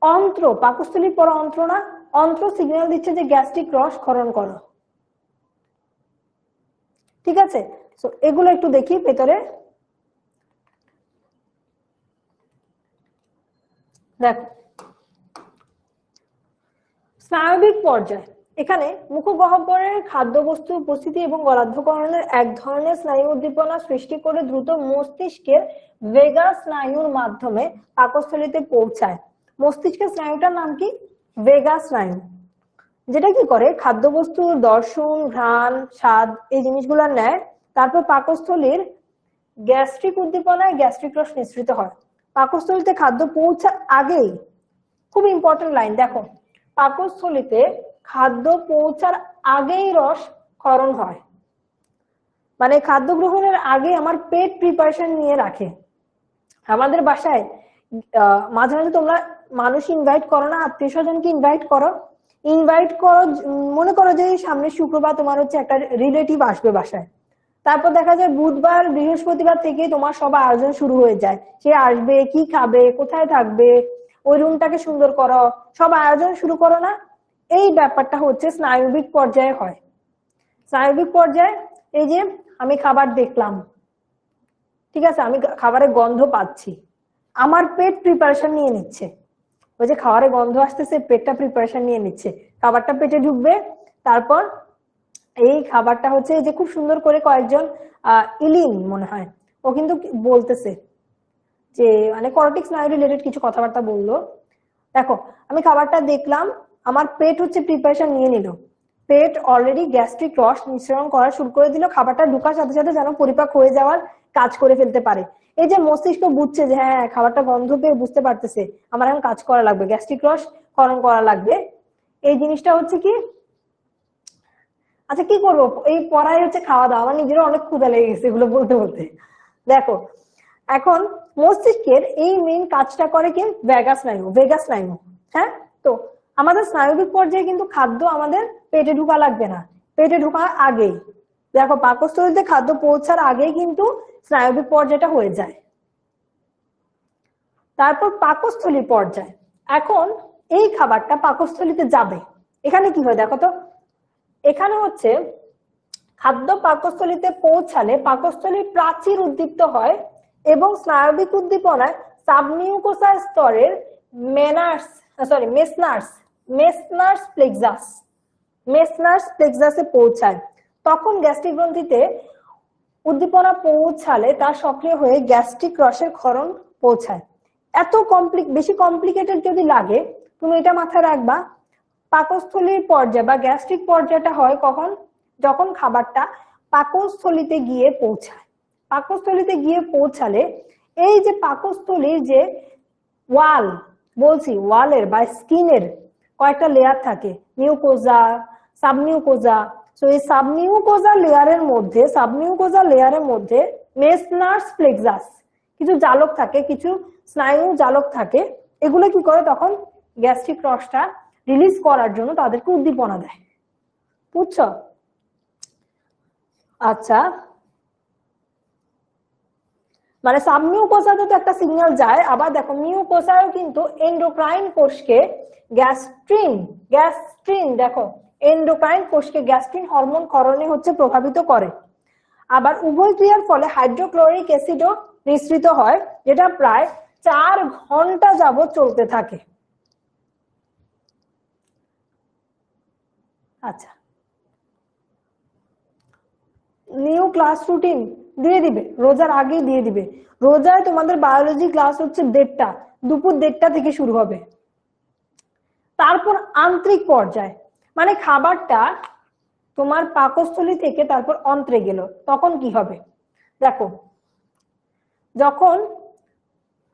অন্ত্র, পাকস্থলীর পর অন্ত্র না, অন্ত্র সিগন্যাল দিচ্ছে যে গ্যাস্ট্রিক রস ক্ষরণ করো, ঠিক আছে? তো এগুলো একটু দেখি ভেতরে, দেখো স্নায়বিক পর্যায়, এখানে মুখগহ্বরের খাদ্যবস্তু উপস্থিতি এবং গলাধঃকরণের এক ধরনের স্নায়ু উদ্দীপনা সৃষ্টি করে দ্রুত মস্তিষ্কের ভেগাস স্নায়ুর মাধ্যমে পাকস্থলীতে পৌঁছায়। মস্তিষ্কের স্নায়ুটার নাম কি? ভেগাস স্নায়ু, যেটা কি করে খাদ্যবস্তুর দর্শন, ঘ্রাণ, স্বাদ এই জিনিসগুলো নেয়, তারপর পাকস্থলীর গ্যাস্ট্রিক উদ্দীপনায় গ্যাস্ট্রিক রস নিঃসৃত হয়। পাকস্থলীতে খাদ্য পৌঁছার আগেই, খুব ইম্পর্টেন্ট লাইন দেখো, পাকস্থলীতে খাদ্য পৌঁছার আগেই রস ক্ষরণ হয়। মানে খাদ্য গ্রহণের আগে আমার পেট প্রিপারেশন নিয়ে রাখে। আমাদের বাসায় মাঝে মাঝে তোমরা মানুষ ইনভাইট করো না, আত্মীয় স্বজনকে ইনভাইট করো। মনে করো যে সামনের শুক্রবার তোমার হচ্ছে একটা রিলেটিভ আসবে বাসায়, তারপর দেখা যায় বুধবার বৃহস্পতিবার থেকে তোমার সব আয়োজন শুরু হয়ে যায়। সে আসবে, কি খাবে, কোথায় থাকবে, ওই রুমটাকে সুন্দর করো, সব আয়োজন শুরু করো না। এই ব্যাপারটা হচ্ছে স্নায়বিক পর্যায়ে হয়। স্নায়বিক পর্যায়ে এই যে আমি খাবার দেখলাম, ঠিক আছে, আমি খাবারের গন্ধ পাচ্ছি, আমার পেট প্রিপারেশন নিয়ে নিচ্ছে। ওই যে খাবারের গন্ধ আসতেছে, পেটটা প্রিপারেশন নিয়ে নিচ্ছে, খাবারটা পেটে ঢুকবে। তারপর এই খাবারটা হচ্ছে যে খুব সুন্দর করে কয়েকজন ইলিন মনে হয় ও কিন্তু বলতেছে যে মানে কর্টিক স্নায়ু রিলেটেড কিছু কথাবার্তা বললো। দেখো আমি খাবারটা দেখলাম, আমার পেট হচ্ছে প্রিপারেশন নিয়ে নিল, পেট অলরেডি গ্যাস্ট্রিক রস নিঃসরণ করা শুরু করে দিল, খাবারটা ঢোকার সাথে সাথে যেন পরিপাক হয়ে যাওয়ার কাজ করে ফেলতে পারে। এই যে মস্তিষ্ক বুঝছে যে হ্যাঁ খাবারটা গন্ধ পেয়ে বুঝতে পারতেছে আমার এখন কাজ করা লাগবে, গ্যাস্ট্রিক রস ক্ষরণ করা লাগবে, এই জিনিসটা হচ্ছে কি। আচ্ছা কি করবো, এই পড়াই হচ্ছে খাওয়া দাওয়া, আমার নিজেরও অনেক ক্ষুধা লেগে গেছে এগুলো বলতে বলতে। দেখো এখন মস্তিষ্কের এই মেইন কাজটা করে কি ভেগাস স্নায়ু। হ্যাঁ, তো আমাদের স্নায়বিক পর্যায়ে কিন্তু খাদ্য আমাদের পেটে ঢোকা লাগবে না, পেটে ঢোকার আগেই দেখো পাকস্থলীতে খাদ্য পৌঁছার আগেই কিন্তু স্নায়বিক পর্যায়টা হয়ে যায়। তারপর পাকস্থলীর পর্যায়, এখন এই খাবারটা পাকস্থলীতে যাবে, এখানে কি হয় দেখো তো, এখানে হচ্ছে খাদ্য পাকস্থলীতে পৌঁছালে পাকস্থলীর প্রাচীর উদ্দীপ্ত হয় এবং স্নায়বিক উদ্দীপনায় সাবমিউকোসা স্তরের মেসনার্স প্লেক্সাসে পৌঁছায়। তখন গ্যাস্ট্রিক গ্রন্থিতে উদ্দীপনা পৌঁছালে তা সক্রিয় হয়ে গ্যাস্ট্রিক রসের ক্ষরণ পৌঁছায়। এত বেশি কমপ্লিকেটেড যদি লাগে তুমি এটা মাথায় রাখবা, পাকস্থলীর পর্যায় বা গ্যাস্ট্রিক পর্যায়টা হয় কখন, যখন খাবারটা পাকস্থলীতে গিয়ে পৌঁছায়। পাকস্থলীতে গিয়ে পৌঁছালে এই যে পাকস্থলীর যে ওয়াল বলছি, ওয়ালের বা স্কিনের কয়েকটা লেয়ার থাকে, মিউকোজা, সাবমিউকোজা। তো এই সাবমিউকোজা লেয়ারের মধ্যে মেসনার্স প্লেক্সাস কিছু জালক থাকে, কিছু স্নায়ু জালক থাকে, এগুলো কি করে তখন গ্যাস্ট্রিক রসটা রিলিজ করার জন্য তাদেরকে উদ্দীপনা দেয়। বুঝছো? আচ্ছা, মানে সাবমিউকোসাতে তো একটা সিগন্যাল যায়, আবার দেখো মিউকোসায়ও কিন্তু এন্ডোক্রাইন কোষকে গ্যাস্ট্রিন দেখো এন্ডোক্রাইন কোষকে গ্যাস্ট্রিন হরমোন ক্ষরণে হচ্ছে প্রভাবিত করে। আবার উভয় ক্রিয়ার ফলে হাইড্রোক্লোরিক অ্যাসিডও নিঃসৃত হয়, যেটা প্রায় 4 ঘন্টা যাবত চলতে থাকে। আচ্ছা, নিউ ক্লাস রুটিন দিয়ে দিবে, রোজার আগেই দিয়ে দিবে। রোজায় তোমাদের বায়োলজি ক্লাস হচ্ছে 1:30, দুপুর 1:30 থেকে শুরু হবে। তারপর আন্ত্রিক পর্যায়, মানে খাবারটা তোমার পাকস্থলী থেকে তারপর অন্ত্রে গেল, তখন কি হবে দেখো, যখন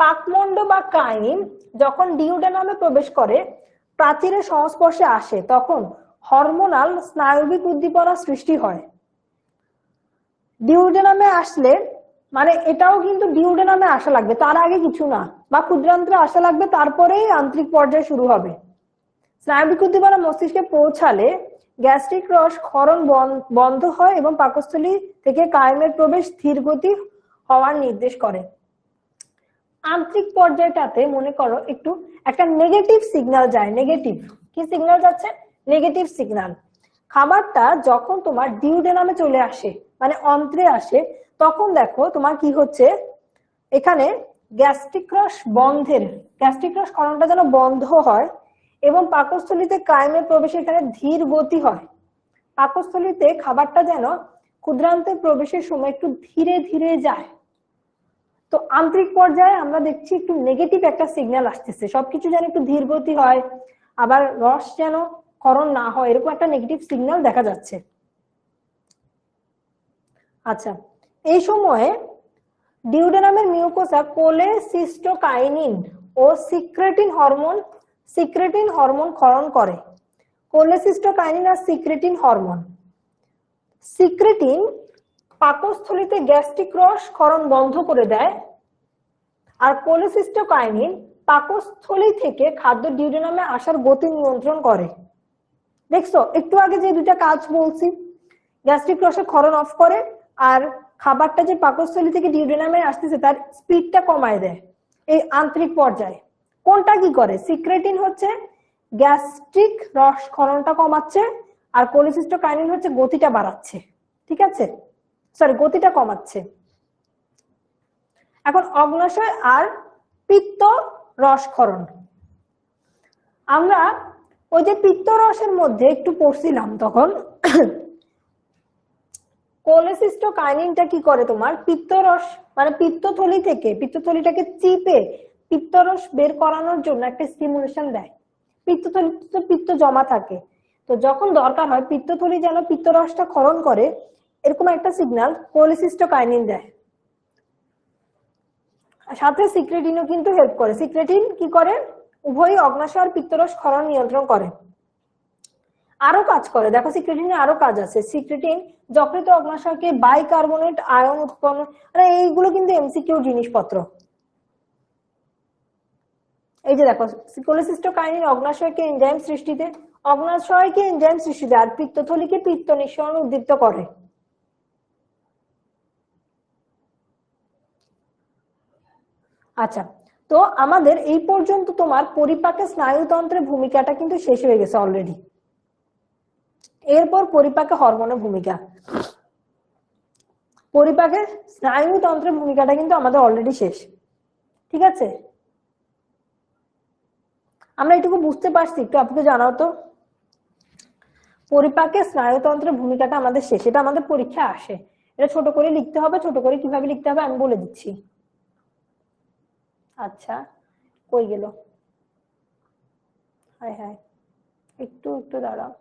পাকমণ্ড বা কাইনিন যখন ডিউডেনামে প্রবেশ করে, প্রাচীরের সংস্পর্শে আসে, তখন হরমোনাল স্নায়বিক উদ্দীপনা সৃষ্টি হয়। ডিউডেনামে আসলে মানে এটাও কিন্তু ডিউডেনামে আসা লাগবে, তার আগে কিছু না, বা ক্ষুদ্রান্ত্রে আসা লাগবে, তারপরেই আন্তরিক পর্যায় শুরু হবে। স্নায়বিক উদ্দীপনা মস্তিষ্কে পৌঁছালে গ্যাস্ট্রিক রস ক্ষরণ বন্ধ হয় এবং পাকস্থলী থেকে কায়েমের প্রবেশ ধীর গতি হওয়ার নির্দেশ করে। আন্তরিক পর্যায়টাতে মনে করো একটু একটা নেগেটিভ সিগন্যাল যায়, নেগেটিভ কি সিগন্যাল যাচ্ছে, নেগেটিভ সিগন্যাল। খাবারটা যখন তোমার ডিউডেনামে চলে আসে মানে অন্ত্রে আসে, তখন দেখো তোমার কি হচ্ছে, এখানে গ্যাস্ট্রিক রস ক্ষরণটা যেন বন্ধ হয় এবং পাকস্থলীতে কায়েমের প্রবেশে এখানে ধীর গতি হয়। পাকস্থলীতে খাবারটা যেন ক্ষুদ্রান্তে প্রবেশের সময় একটু ধীরে ধীরে যায়। তো আন্তরিক পর্যায়ে আমরা দেখছি একটু নেগেটিভ একটা সিগন্যাল আসতেছে, সবকিছু যেন একটু ধীর গতি হয়, আবার রস যেন ক্ষরণ না হয়, এরকম একটা নেগেটিভ সিগন্যাল দেখা যাচ্ছে। আচ্ছা, এই সময়ে ডিউডেনামের মিউকোসা কোলেসিস্টোকাইনিন ও সিক্রেটিন হরমোন ক্ষরণ করে। কোলেসিস্টোকাইনিন আর সিক্রেটিন হরমোন, সিক্রেটিন পাকস্থলীতে গ্যাস্ট্রিক রস ক্ষরণ বন্ধ করে দেয়, আর কোলেসিস্টোকাইনিন পাকস্থলী থেকে খাদ্য ডিউডেনামে আসার গতি নিয়ন্ত্রণ করে। দেখছো একটু আগে যে দুটা কাজ বলছি, গ্যাস্ট্রিক রসের ক্ষরণ অফ করে আর খাবারটা যে পাকস্থলী থেকে ডিউডেনামে আসতেছে তার স্পিডটা কমায় দেয় এই আন্তরিক পর্যায়ে। কোনটা কি করে? সিক্রেটিন হচ্ছে গ্যাস্ট্রিক রস ক্ষরণটা কমাচ্ছে, আর কোলেসিস্টোকাইনিন হচ্ছে গতিটা বাড়াচ্ছে। ঠিক আছে, সরি গতিটা কমাচ্ছে। এখন অগ্ন্যাশয় আর পিত্ত রসক্ষরণ, আমরা ওই যে পিত্ত রসের মধ্যে একটু পড়ছিলাম তখন কোলেসিস্টোকাইনিনটা কি করে তোমার পিত্তরস মানে পিত্তথলিটাকে চিপে পিত্তরস বের করানোর জন্য একটা স্টিমুলেশন দেয়। পিত্তথলিতে পিত্ত জমা থাকে, তো যখন দরকার হয় পিত্তথলি যেন পিত্তরসটা ক্ষরণ করে এরকম একটা সিগন্যাল কোলেসিস্টোকাইনিন দেয়। সাথে সিক্রেটিনও কিন্তু হেল্প করে। সিক্রেটিন কি করে? উভয়ই অগ্ন্যাশয় আর পিত্তরস ক্ষরণ নিয়ন্ত্রণ করে। আরো কাজ করে, দেখো সিক্রেটিনে আরো কাজ আছে। সিক্রেটিন যকৃত অগ্ন্যাশয়কে বাইকার্বনেট আয়ন উৎপন্ন, আরে এইগুলো কিন্তু এমসিকিউ জিনিসপত্র। এই যে দেখো কোলেসিস্টোকাইনিন অগ্ন্যাশয়কে এনজাইম সৃষ্টিতে আর পিত্তথলিকে পিত্ত নিঃসরণ উদ্দীপ্ত করে। আচ্ছা, তো আমাদের এই পর্যন্ত তোমার পরিপাকে স্নায়ুতন্ত্রের ভূমিকাটা কিন্তু শেষ হয়ে গেছে অলরেডি। এরপর পরিপাকে হরমোনের ভূমিকা। পরিপাকে স্নায়ুতন্ত্রের ভূমিকাটা কিন্তু আমাদের অলরেডি শেষ। ঠিক আছে, আমরা এটুকু বুঝতে পারছি? একটু আপনাকে জানাও তো, পরিপাকে স্নায়ুতন্ত্রের ভূমিকাটা আমাদের শেষ। এটা আমাদের পরীক্ষা আসে, এটা ছোট করে লিখতে হবে। ছোট করে কিভাবে লিখতে হবে আমি বলে দিচ্ছি। আচ্ছা, কই গেল? হায় হায়, একটু একটু দাঁড়াও।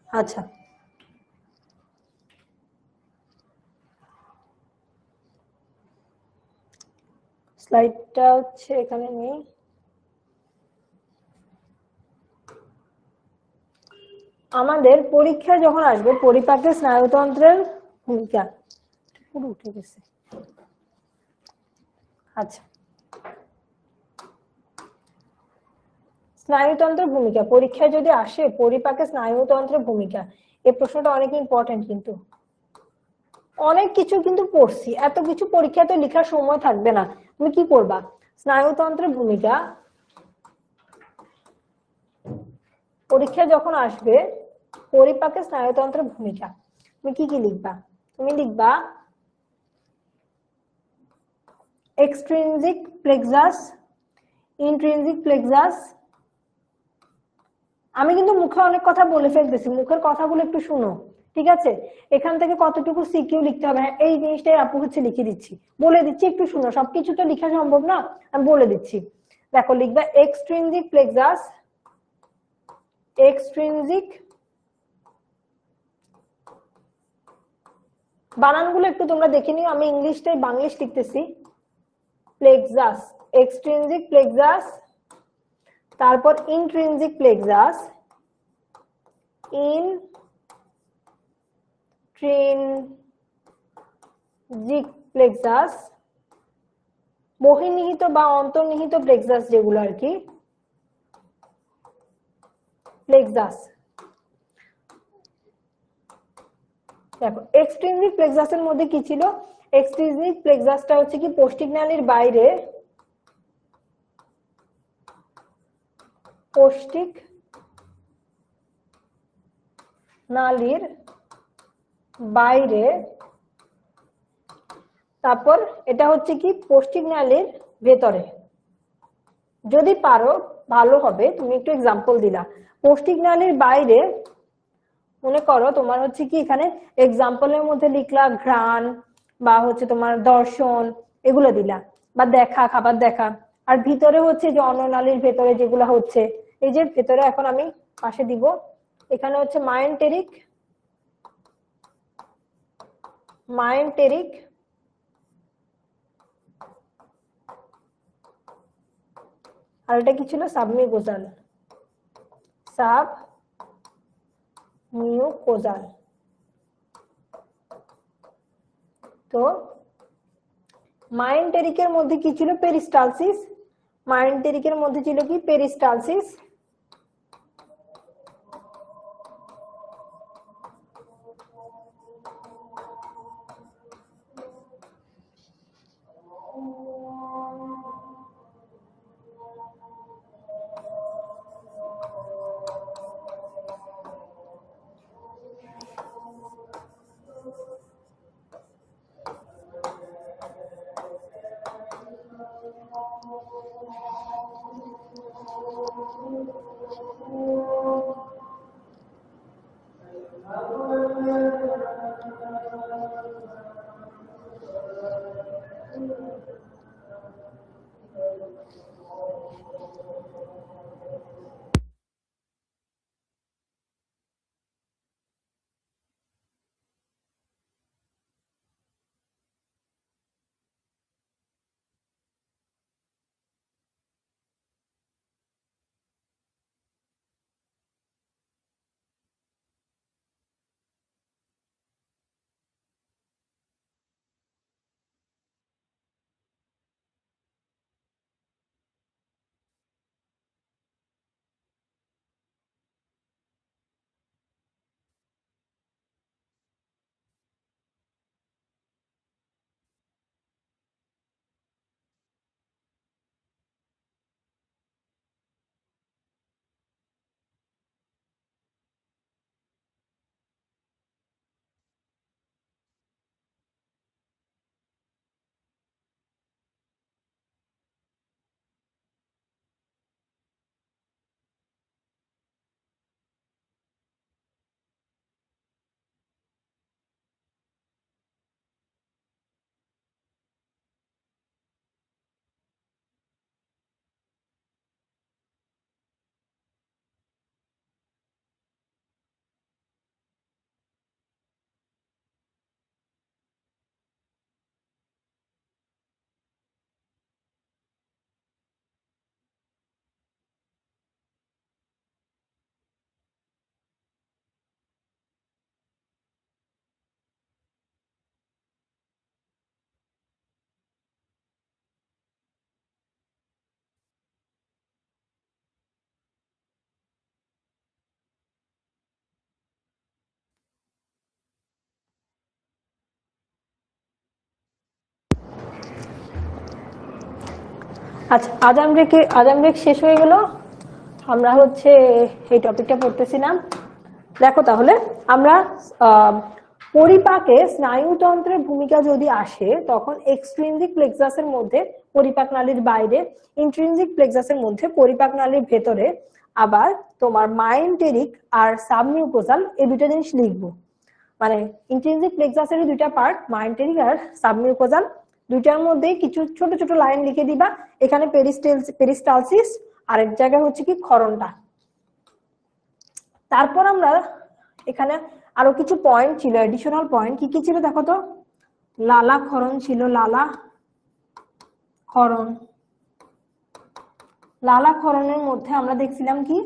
আচ্ছা, স্লাইডটা হচ্ছে এখানে নেই। আমাদের পরীক্ষা যখন আসবে পরিপাকে স্নায়ুতন্ত্রের ভূমিকা পুরো উঠে গেছে। আচ্ছা, স্নায়ুতন্ত্রের ভূমিকা পরীক্ষায় যদি আসে পরিপাকে স্নায়ুতন্ত্রের ভূমিকা, এই প্রশ্নটা অনেক ইম্পর্টেন্ট। কিন্তু অনেক কিছু কিন্তু পড়ছি, এত কিছু পরীক্ষাতে লেখার সময় থাকবে না। তুমি কি করবা? স্নায়ুতন্ত্রের ভূমিকা পরীক্ষা যখন আসবে পরিপাকে স্নায়ুতন্ত্রের ভূমিকা, তুমি কি কি লিখবা? তুমি লিখবা এক্সট্রিনজিক প্লেক্সাস, ইন্ট্রিনজিক প্লেক্সাস। আমি কিন্তু মুখে অনেক কথা বলে ফেলতেছি, মুখের কথাগুলো একটু শুনো। ঠিক আছে, এখান থেকে কতটুকু সিকিউ লিখতে হবে এই জিনিসটাই আপু হচ্ছে লিখে দিচ্ছি, বলে দিচ্ছি, একটু শুনো। সবকিছু তো লেখা সম্ভব না, আমি বলে দিচ্ছি। দেখো লিখবা এক্সট্রিনজিক প্লেক্সাস, এক্সট্রিনজিক, বানানগুলো একটু তোমরা দেখে নিও, আমি ইংলিশটাই বাংলিশ লিখতেছি। প্লেক্সাস, এক্সট্রিনজিক প্লেক্সাস, তারপর ইন্ট্রিনজিক প্লেক্সাস, ইন্ট্রিনজিক প্লেক্সাস, বহির্নিহিত বা অন্তর্নিহিত প্লেক্সাস যেগুলো আর কি, প্লেক্সাস। দেখো এক্সট্রিনজিক প্লেক্সাসের মধ্যে কি ছিল? এক্সট্রিনজিক প্লেক্সাসটা হচ্ছে কি পৌষ্টিক নালীর বাইরে, পৌষ্টিক নালীর বাইরে, তারপর এটা হচ্ছে কি পৌষ্টিক নালীর ভেতরে। যদি পারো ভালো হবে, তুমি একটু এক্সাম্পল দিলা। পৌষ্টিক নালীর বাইরে মনে করো তোমার হচ্ছে কি এখানে এক্সাম্পলের মধ্যে লিখলা ঘ্রাণ বা হচ্ছে তোমার দর্শন, এগুলো দিলা, বা দেখা, খাবার দেখা। আর ভিতরে হচ্ছে যে অন্ননালীর ভেতরে যেগুলো হচ্ছে, এই যে ভেতরে এখন আমি পাশে দিব, এখানে হচ্ছে মায়োন্টেরিক মায়োন্টেরিক, আর এটা কি ছিল? সাবমিউকোজাল। সাবমিউকোজাল। তো মায়োন্টেরিকের মধ্যে কি ছিল? পেরিস্টালসিস। মায়োন্টেরিকের মধ্যে ছিল কি? পেরিস্টালসিস। আচ্ছা, আজাম ব্রেক শেষ হয়ে গেল। আমরা হচ্ছে এই টপিকটা পড়তেছিলাম। দেখো তাহলে আমরা পরিপাকে স্নায়ুতন্ত্রের ভূমিকা যদি আসে, তখন এক্সট্রিনজিক প্লেক্সাসের মধ্যে পরিপাক নালীর বাইরে, ইন্ট্রিনজিক প্লেক্সাসের মধ্যে পরিপাক নালীর ভেতরে, আবার তোমার মায়োন্টেরিক আর সাবমিউকোজাল, এই দুটো জিনিস লিখবো। মানে ইন্ট্রিনজিক প্লেক্সাসের দুইটা পার্ট, মায়োন্টেরিক আর সাবমিউকোজাল, দুইটার মধ্যে কিছু ছোট ছোট লাইন লিখে দিবা। এখানে পেরিস্টালসিস, আর এক জায়গায় হচ্ছে কি ক্ষরণটা। তারপর আমরা এখানে আরো কিছু পয়েন্ট ছিল, এডিশনাল পয়েন্ট। কি কি ছিল দেখো তো? লালা ক্ষরণ ছিল, লালা ক্ষরণ। লালা ক্ষরণের মধ্যে আমরা দেখছিলাম কি?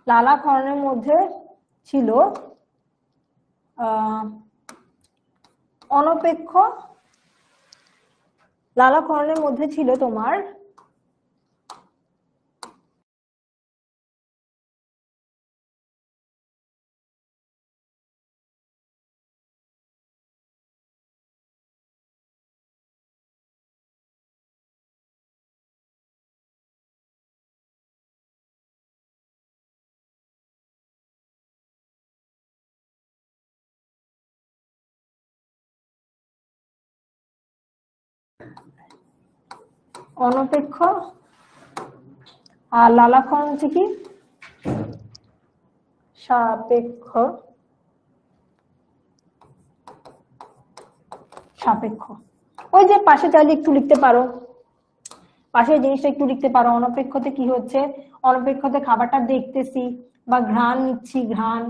লালা ক্ষরণের মধ্যে ছিল অনপেক্ষ। লালা ক্ষরণের মধ্যে ছিল তোমার অনপেক্ষ, আর লালা ক্ষরণ হচ্ছে কি? সাপেক্ষ। সাপেক্ষ। ওই যে পাশে চাইলে একটু লিখতে পারো, পাশের জিনিসটা একটু লিখতে পারো। অনপেক্ষতে কি হচ্ছে? অনপেক্ষতে খাবারটা দেখতেছি বা ঘ্রাণ নিচ্ছি, ঘ্রাণ।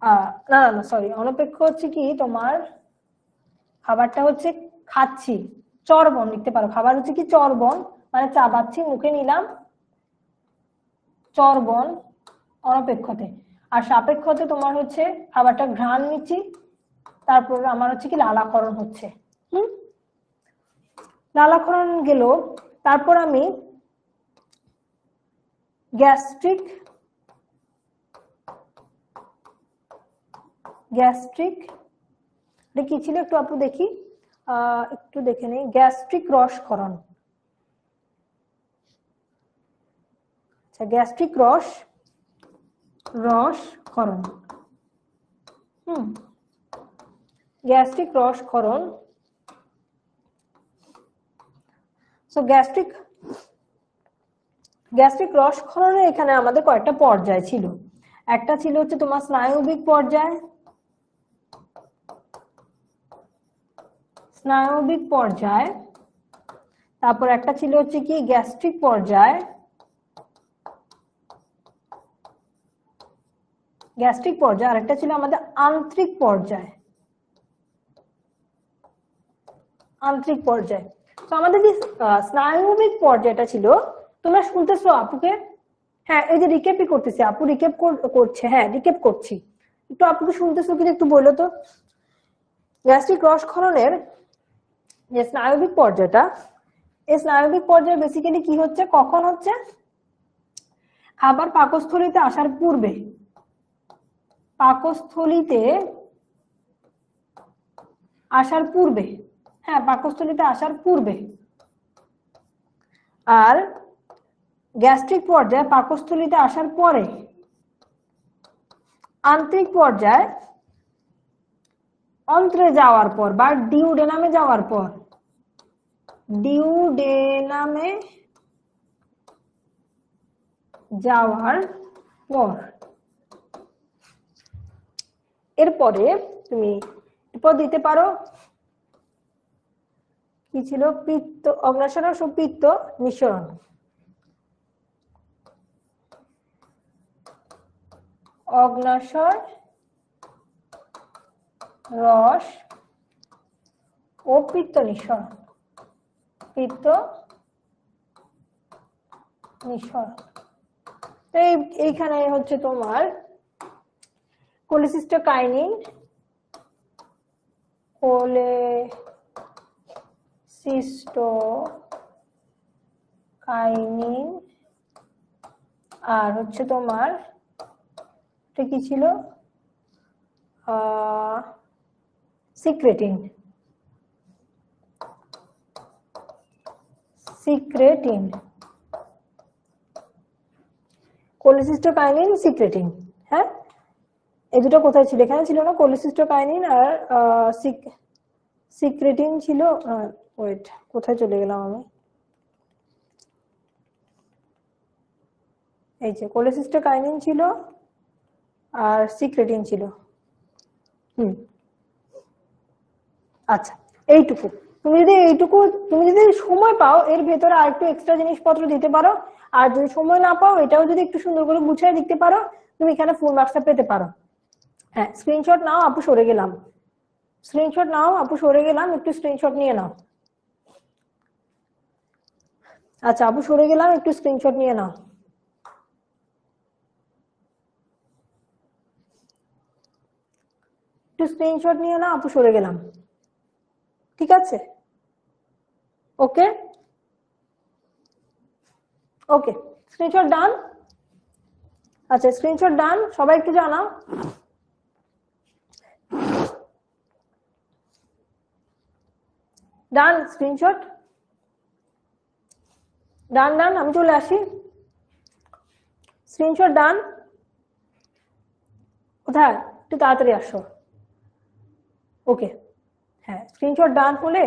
না না না সরি, অনপেক্ষ হচ্ছে কি তোমার খাবারটা হচ্ছে খাচ্ছি, চর্বণ লিখতে পারো। খাবার হচ্ছে কি চর্বণ, মানে চাবাচ্ছি, মুখে নিলাম, চর্বণ অনপেক্ষতে। আর সাপেক্ষতে তোমার হচ্ছে খাবারটা ঘ্রাণ নিচ্ছি, তারপর আমার হচ্ছে কি লালাকরণ হচ্ছে। লালাকরণ গেল, তারপর আমি গ্যাস্ট্রিক এটা কি ছিল একটু আপু দেখি, একটু দেখে নেই। গ্যাস্ট্রিক রসক্ষরণ, আচ্ছা গ্যাস্ট্রিক রসক্ষরণ, গ্যাস্ট্রিক রসক্ষরণ। সো গ্যাস্ট্রিক রসক্ষরণে এখানে আমাদের কয়েকটা পর্যায় ছিল। একটা ছিল হচ্ছে তোমার স্নায়বিক পর্যায়, তারপর একটা ছিল হচ্ছে কি গ্যাস্ট্রিক পর্যায়, আর একটা ছিল আমাদের আন্তরিক পর্যায়। তো আমাদের যে স্নায়বিক পর্যায়টা ছিল, তোমরা শুনতেছো আপুকে? হ্যাঁ এই যে রিক্যাপই করতেছি, আপু রিক্যাপ করছে, হ্যাঁ রিক্যাপ করছি, একটু আপুকে শুনতেছো কি একটু বলো তো। গ্যাস্ট্রিক রসক্ষরণের যে স্নায়বিক পর্যায়টা, এই স্নায়বিক পর্যায়ে বেসিক্যালি কি হচ্ছে, কখন হচ্ছে, খাবার পাকস্থলীতে আসার পূর্বে, হ্যাঁ পাকস্থলীতে আসার পূর্বে। আর গ্যাস্ট্রিক পর্যায়ে পাকস্থলীতে আসার পরে। আন্তরিক পর্যায়ে অন্ত্রে যাওয়ার পর বা ডিউডেনামে যাওয়ার পর, এরপরে তুমি এরপর দিতে পারো কি ছিল, পিত্ত অগ্নাশয় সুপিত্ত নিঃসরণ, অগ্নাশয় রস ও পিত্ত নিঃসরণ, তো এইখানে হচ্ছে তোমার কোলেসিস্টোকাইনিন, আর হচ্ছে তোমার এটা কি ছিল, সিক্রেটিন, কোলেসিস্টোকাইনিন, সিক্রেটিন। হ্যাঁ এই দুটো কোথায় ছিল, এখানে ছিল না, কোলেসিস্টোকাইনিন আর সিক্রেটিন ছিল। ওয়েট কোথায় চলে গেলাম আমি, এই যে কোলেসিস্টোকাইনিন ছিল আর সিক্রেটিন ছিল। আচ্ছা এইটুকু তুমি যদি সময় পাও এর ভেতরে আর একটু এক্সট্রা জিনিসপত্র দিতে পারো, আর যদি সময় না পাও এটাও যদি একটু সুন্দর করে গুছিয়ে দিতে পারো, তুমি এখানে ফুল মার্কসটা পেতে পারো। হ্যাঁ স্ক্রিনশট নাও, আপু সরে গেলাম, একটু স্ক্রিনশট নিয়ে নাও। আচ্ছা আপু সরে গেলাম, একটু স্ক্রিনশট নিয়ে নাও। আপু সরে গেলাম, ঠিক আছে? ওকে স্ক্রিনশট ডান। আচ্ছা স্ক্রিনশট ডান, সবাই একটু জানাও। ডান, স্ক্রিনশট ডান, আমি চলে আসি। স্ক্রিনশট ডান, কোথায়, একটু তাড়াতাড়ি আসো। ওকে হ্যাঁ স্ক্রিনশট ডান হলে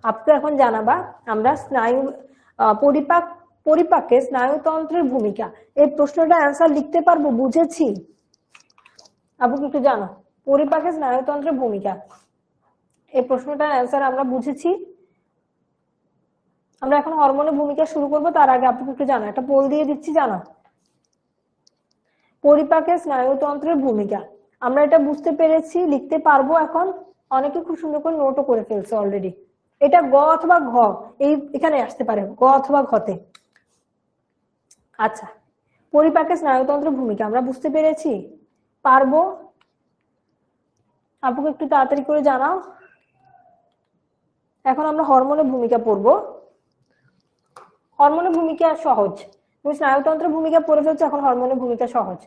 আপনি এখন জানাবা আমরা স্নায়ু পরিপাকে স্নায়ুতন্ত্রের ভূমিকা, এই প্রশ্নটা অ্যান্সার লিখতে পারবো, বুঝেছি? আপু একটু জানো পরিপাকে স্নায়ুতন্ত্রের ভূমিকা, এই প্রশ্নটার অ্যান্সার আমরা বুঝেছি। আমরা এখন হরমোনের ভূমিকা শুরু করব, তার আগে আপু একটু জানো, একটা পোল দিয়ে দিচ্ছি, জানো পরিপাকে স্নায়ুতন্ত্রের ভূমিকা। আমরা এটা বুঝতে পেরেছি, লিখতে পারবো এখন। অনেকে খুব সুন্দর করে নোটও করে ফেলছে অলরেডি। এটা গ অথবা ঘ, এই এখানে আসতে পারে গ অথবা ঘতে। আচ্ছা, পরিপাকে স্নায়ুতন্ত্রের ভূমিকা আমরা বুঝতে পেরেছি, পারবো? আপুকে একটু তাড়াতাড়ি করে জানাও। এখন আমরা হরমোনের ভূমিকা পড়বো। হরমোনের ভূমিকা সহজ, তুমি স্নায়ুতন্ত্রের ভূমিকা পড়ে ফেলছো, এখন হরমোনের ভূমিকা সহজ।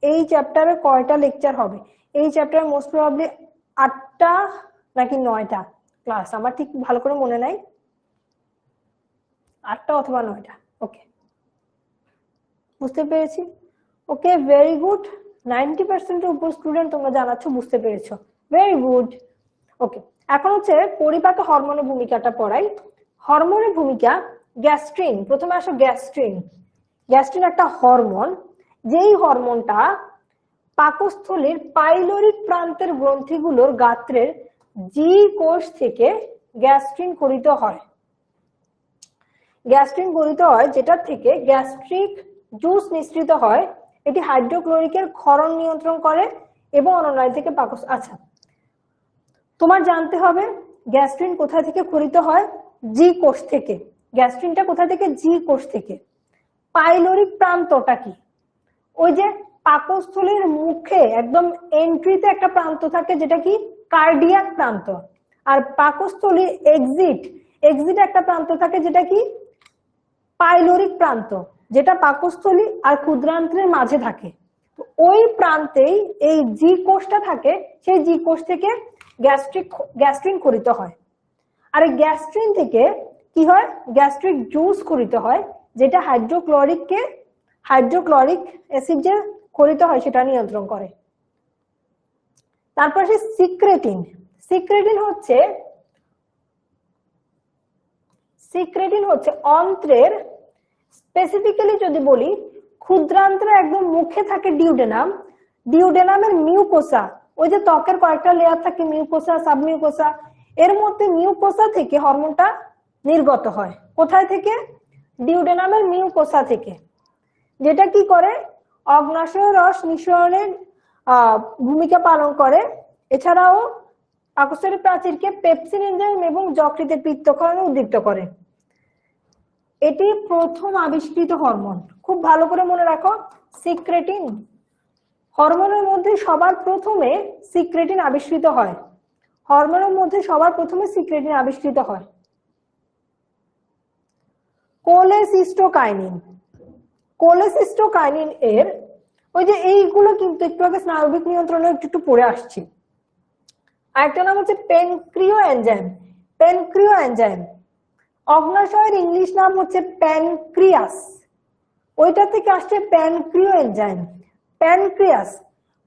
এই চ্যাপ্টারে কয়টা লেকচার হবে? এই চ্যাপ্টারে মোস্ট প্রবাবলি 8টা নাকি 9টা ক্লাস, আমার ঠিক ভালো করে মনে নাই, 8টা অথবা 9টা। ওকে, বুঝতে পেরেছি। ওকে, ভেরি গুড। 90% উপর স্টুডেন্ট তোমরা জানাচ্ছ বুঝতে পেরেছো, ভেরি গুড। ওকে, এখন হচ্ছে পরিপাকে হরমোনের ভূমিকাটা পড়াই। হরমোনের ভূমিকা, গ্যাস্ট্রিন, প্রথমে আসো গ্যাস্ট্রিন। গ্যাস্ট্রিন একটা হরমোন, যেই হরমোনটা পাকস্থলীর পাইলোরিক প্রান্তের গ্রন্থিগুলোর গাত্রের জি কোষ থেকে গ্যাস্ট্রিন গঠিত হয়। গ্যাস্ট্রিন গঠিত হয় যেটা থেকে গ্যাস্ট্রিক জুস নিঃসৃত হয়। এটি হাইড্রোক্লোরিকের ক্ষরণ নিয়ন্ত্রণ করে এবং অন্ননালী থেকে পাকস্থ। আচ্ছা, তোমার জানতে হবে গ্যাস্ট্রিন কোথা থেকে গঠিত হয়? জি কোষ থেকে। গ্যাস্ট্রিনটা কোথা থেকে? জি কোষ থেকে। পাইলোরিক প্রান্তটা কি? ওই যে পাকস্থলীর মুখে একদম এন্ট্রিতে একটা প্রান্ত থাকে যেটা কি কার্ডিয়াক প্রান্ত, আর পাকস্থলীর এক্সিট একটা প্রান্ত থাকে যেটা কি পাইলোরিক প্রান্ত, যেটা পাকস্থলী আর ক্ষুদ্রান্ত্রের মাঝে থাকে। ওই প্রান্তেই এই জি কোষটা থাকে, সেই জি কোষ থেকে গ্যাস্ট্রিন গঠিত হয়। আর এই গ্যাস্ট্রিন থেকে কি হয়? গ্যাস্ট্রিক জুস গঠিত হয়, যেটা হাইড্রোক্লোরিক অ্যাসিড যে গঠিত হয় সেটা নিয়ন্ত্রণ করে। তারপর আসে সিক্রেটিন। সিক্রেটিন হচ্ছে অন্ত্রের, স্পেসিফিক্যালি যদি বলি ক্ষুদ্রান্ত্রের একদম মুখে থাকে ডিউডেনামের মিউকোসা, ওই যে ত্বকের কয়েকটা লেয়ার থাকে, মিউকোসা, সাবমিউকোসা, এর মধ্যে মিউকোসা থেকে হরমোনটা নির্গত হয়। কোথায় থেকে? ডিউডেনামের মিউকোসা থেকে, যেটা কি করে অগ্নাশয় রস নিঃসরণের ভূমিকা পালন করে। এছাড়াও পাকস্থলী প্রাচীরকে পেপসিন এনজাইম এবং যকৃতের পিত্তক্ষরণে উদ্দীপ্ত করে। এটি প্রথম আবিষ্কৃত হরমোন, খুব ভালো করে মনে রাখো। সিক্রেটিন হরমোনের মধ্যে সবার প্রথমে সিক্রেটিন আবিষ্কৃত হয়। কোলেসিস্টোকাইনিন এর ওই যে এইগুলো কিন্তু একটু আগে স্নায়বিক নিয়ন্ত্রণে একটু পড়ে আসছি। আরেকটা নাম হচ্ছে পেনক্রিও এনজাইম। অগ্নাশয়ের ইংলিশ নাম হচ্ছে প্যানক্রিয়াস, ওইটা থেকে আসছে প্যানক্রিও এনজাইম। প্যানক্রিয়াস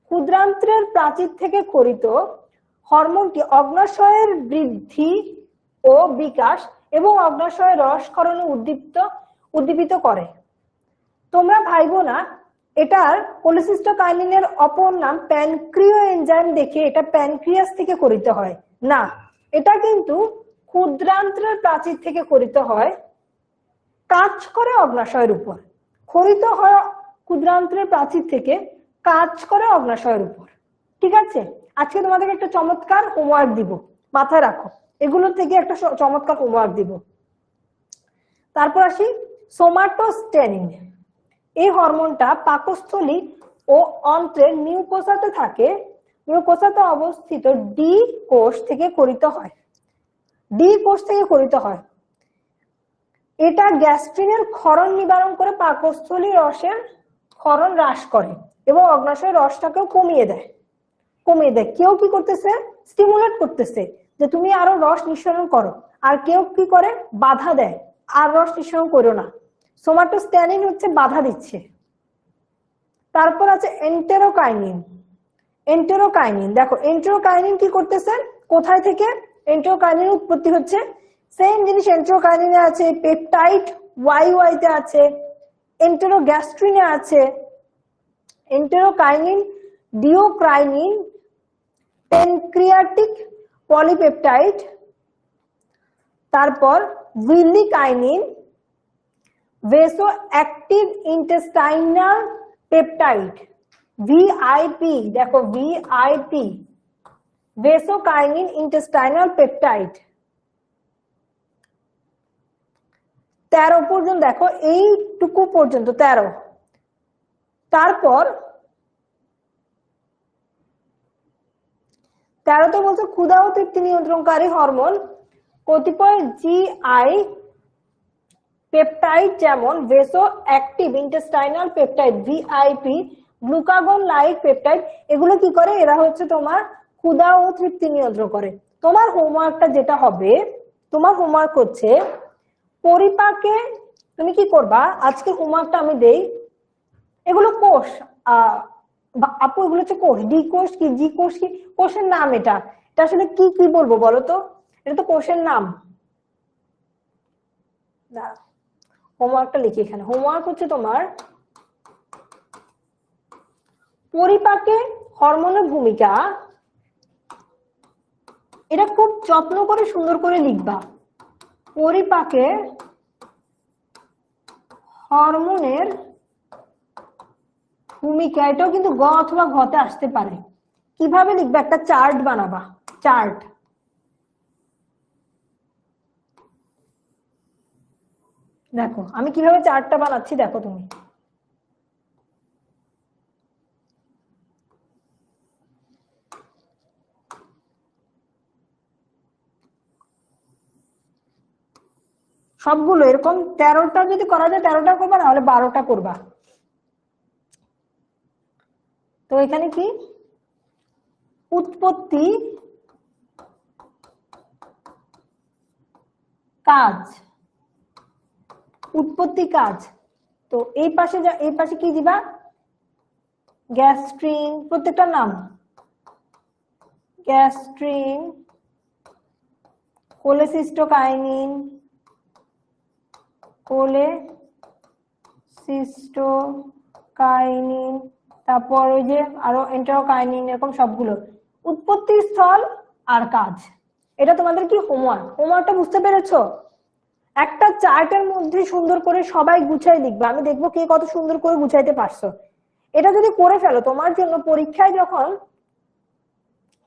ক্ষুদ্রান্ত্রের প্রাচীর থেকে খরিত হরমোনটি অগ্নাশয়ের বৃদ্ধি ও বিকাশ এবং অগ্নাশয়ের রসক্ষরণে উদ্দীপিত করে। তোমরা ভাইবো না এটার কোলেসিস্টোকাইনিনের অপর নাম প্যানক্রিও এনজাইম দেখে এটা প্যানক্রিয়াস থেকে খরিত হয়, না, এটা কিন্তু ক্ষুদ্রান্ত্রের প্রাচীর থেকে খরিত হয়, কাজ করে অগ্নাশয়ের উপর। খরিত হয় ক্ষুদ্রান্ত্রের প্রাচীর থেকে, কাজ করে অগ্নাশয়ের উপর। ঠিক আছে, আজকে তোমাদেরকে একটা চমৎকার হোমওয়ার্ক দিব, মাথায় রাখো, এগুলোর থেকে একটা চমৎকার হোমওয়ার্ক দিব। তারপর আসি সোমাটোস্টেনিন। এই হরমোনটা পাকস্থলী ও অন্ত্রের মিউকোসাতে থাকে, মিউকোসাতে অবস্থিত ডি কোষ থেকে খরিত হয়। এটা গ্যাস্ট্রিনের ক্ষরণ নিবারণ করে পাকস্থলী রসের ক্ষরণ হ্রাস করে এবং অগ্নাশয়ের রসটাকেও কমিয়ে দেয়। কেউ কি করতেছে? স্টিমুলেট করতেছে যে তুমি আরো রস নিঃসরণ করো, আর কেউ কি করে? বাধা দেয়, আর রস নিঃসরণ করো না। সোমাটোস্ট্যানিন হচ্ছে বাধা দিচ্ছে। তারপর আছে এন্টেরোকাইনিন। দেখো এন্টেরোকাইনিন কি করতেছে? কোথায় থেকে এন্টেরোকাইনিন উৎপত্তি হচ্ছে? সেম জিনিস এন্টেরোকাইনিনে আছে, পেপটাইড ওয়াই তে আছে, এন্টেরোগ্যাস্ট্রিনে আছে। এন্টেরোকাইনিন, ডিওক্রাইনিন, প্যানক্রিয়াটিক পলিপেপটাইড, তারপর ভিলিকাইনিন, ভেসো অ্যাক্টিভ ইন্টেস্টাইনাল পেপটাইড। ভিআইপি, দেখো ভিআইপি ভেসোকাইনিন ইন্টেস্টাইনাল পেপটাইড 13 পর্যন্ত, দেখো এইটুকু পর্যন্ত 13। তারপর 13তে বলছে ক্ষুধা ও তৃপ্তি নিয়ন্ত্রণকারী হরমোন কতিপয় জিআই পেপটাইড যেমন vasoactive intestinal peptide VIP, glucagon like peptide, এগুলো কি করে? এরা হচ্ছে তোমার ক্ষুধা ও তৃপ্তি নিয়ন্ত্রণ করে। তোমার হোমওয়ার্কটা যেটা হবে, তোমার হোমওয়ার্ক হচ্ছে পরিপাকে তুমি কি করবা, আজকে হোমওয়ার্কটা আমি দেই, এগুলো কোষ, আপু এগুলো হচ্ছে কোষ, ডি কোষ কি জি কোষ কি, কোষের নাম এটা, এটা আসলে কি কি বলবো বলো তো, এটা তো কোষের নাম। হোমওয়ার্কটা লিখি এখানে, হোমওয়ার্ক হচ্ছে তোমার পরিপাকে হরমোনের ভূমিকা, এটা খুব যত্ন করে সুন্দর করে লিখবা। পরিপাকে হরমোনের ভূমিকা, এটাও কিন্তু গ অথবা ঘতে আসতে পারে। কিভাবে লিখবে? একটা চার্ট বানাবা, চার্ট। দেখো আমি কিভাবে চার্টটা বানাচ্ছি, দেখো তুমি সবগুলো এরকম 13টা যদি করা যায় 13টা করবা, নাহলে 12টা করবা। তো এখানে কি উৎপত্তি কাজ, উৎপত্তি কাজ, তো এই পাশে এই পাশে কি দিবা? গ্যাস্ট্রিন, প্রত্যেকটা নাম গ্যাস্ট্রিন, কোলেসিস্টোকাইনিন, কোলেসিস্টোকাইনিন, তারপর ওই যে আরো এন্টেরোকাইনিন, এরকম সবগুলো উৎপত্তি স্থল আর কাজ। এটা তোমাদের কি হোমওয়ার্ক, হোমওয়ার্কটা বুঝতে পেরেছো? একটা চার্টের মধ্যে সুন্দর করে সবাই গুছাই লিখবে, আমি দেখবো কে কত সুন্দর করে গুছাইতে পারছো। এটা যদি করে ফেলো তোমার জন্য পরীক্ষায় যখন,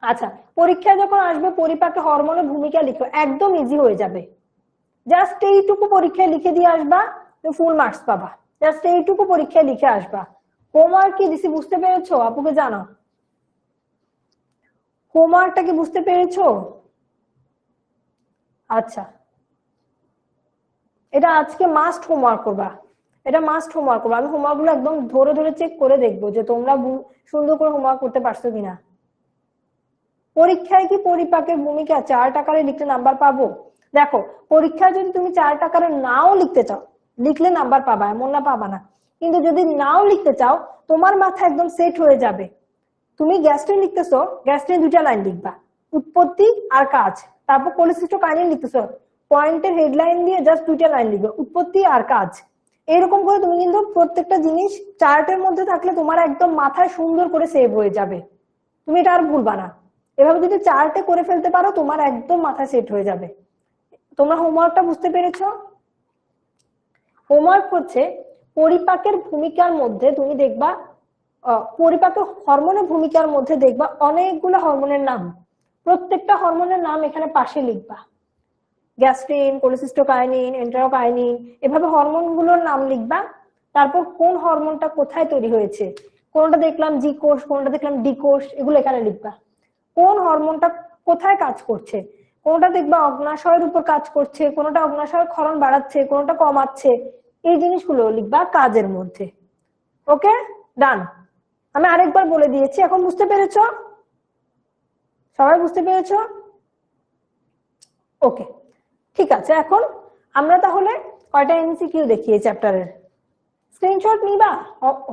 আচ্ছা পরীক্ষায় যখন আসবে পরিপাকে হরমোনের ভূমিকা লিখো, একদম ইজি হয়ে যাবে। জাস্ট এইটুকু পরীক্ষায় লিখে দিয়ে আসবা, তুমি ফুল মার্কস পাবা। জাস্ট এইটুকু পরীক্ষায় লিখে আসবা। হোমওয়ার্ক কি দিছি বুঝতে পেরেছো? আপুকে জানো হোমওয়ার্কটা কি বুঝতে পেরেছো? আচ্ছা, এটা আজকে মাস্ট হোমওয়ার্ক করবা, এটা মাস্ট হোমওয়ার্ক করবা। আমি হোমওয়ার্ক গুলো একদম ধরে ধরে চেক করে দেখবো যে তোমরা সুন্দর করে হোমওয়ার্ক করতে পারছো কিনা। পরীক্ষায় কি পরিপাকের ভূমিকা চার্ট আকারে লিখলে নাম্বার পাবো? দেখো পরীক্ষায় যদি তুমি চার্ট আকারে নাও লিখতে চাও, লিখলে নাম্বার পাবা, এমন না পাবা না। কিন্তু যদি নাও লিখতে চাও, তোমার মাথা একদম সেট হয়ে যাবে। তুমি গ্যাস্ট্রিন লিখতেছো, গ্যাস্ট্রিন 2টা লাইন লিখবা, উৎপত্তি আর কাজ। তারপর কোলেসিস্টোকাইনিন লিখতেছো, পয়েন্টের হেডলাইন দিয়ে জাস্ট 2টা লাইন লিখবে, উৎপত্তি আর কাজ। এরকম করে তুমি কিন্তু প্রত্যেকটা জিনিস চার্টের মধ্যে থাকলে তোমার একদম মাথায় সুন্দর করে সেভ হয়ে যাবে, তুমি এটা আর ভুলবা না। এভাবে যদি চার্টে করে ফেলতে পারো, তোমার একদম মাথা সেট হয়ে যাবে। তোমরা হোমওয়ার্কটা বুঝতে পেরেছো? হোমওয়ার্ক হচ্ছে পরিপাকের ভূমিকার মধ্যে তুমি দেখবা, পরিপাকের হরমোনের ভূমিকার মধ্যে দেখবা অনেকগুলো হরমোনের নাম, প্রত্যেকটা হরমোনের নাম এখানে পাশে লিখবা। গ্যাস্ট্রিন, কোলেসিস্টোকাইনিন, এন্টেরোকাইনিন, এভাবে হরমোনগুলোর নাম লিখবা। তারপর কোন হরমোনটা কোথায় তৈরি হয়েছে, কোনটা দেখলাম জি কোষ, কোনটা দেখলাম ডি কোষ, এগুলো এখানে লিখবা। কোন হরমোনটা কোথায় কাজ করছে, কোনটা দেখবা অগ্নাশয়ের উপর কাজ করছে, কোনটা অগ্নাশয়ের ক্ষরণ বাড়াচ্ছে, কোনটা কমাচ্ছে, এই জিনিসগুলো লিখবা কাজের মধ্যে। ওকে, ডান। আমি আরেকবার বলে দিয়েছি, এখন বুঝতে পেরেছো? সবাই বুঝতে পেরেছো? ওকে, ঠিক আছে। এখন আমরা তাহলে কয়টা এমসিকিউ দেখি এই চ্যাপ্টারের। স্ক্রিনশট নিবা,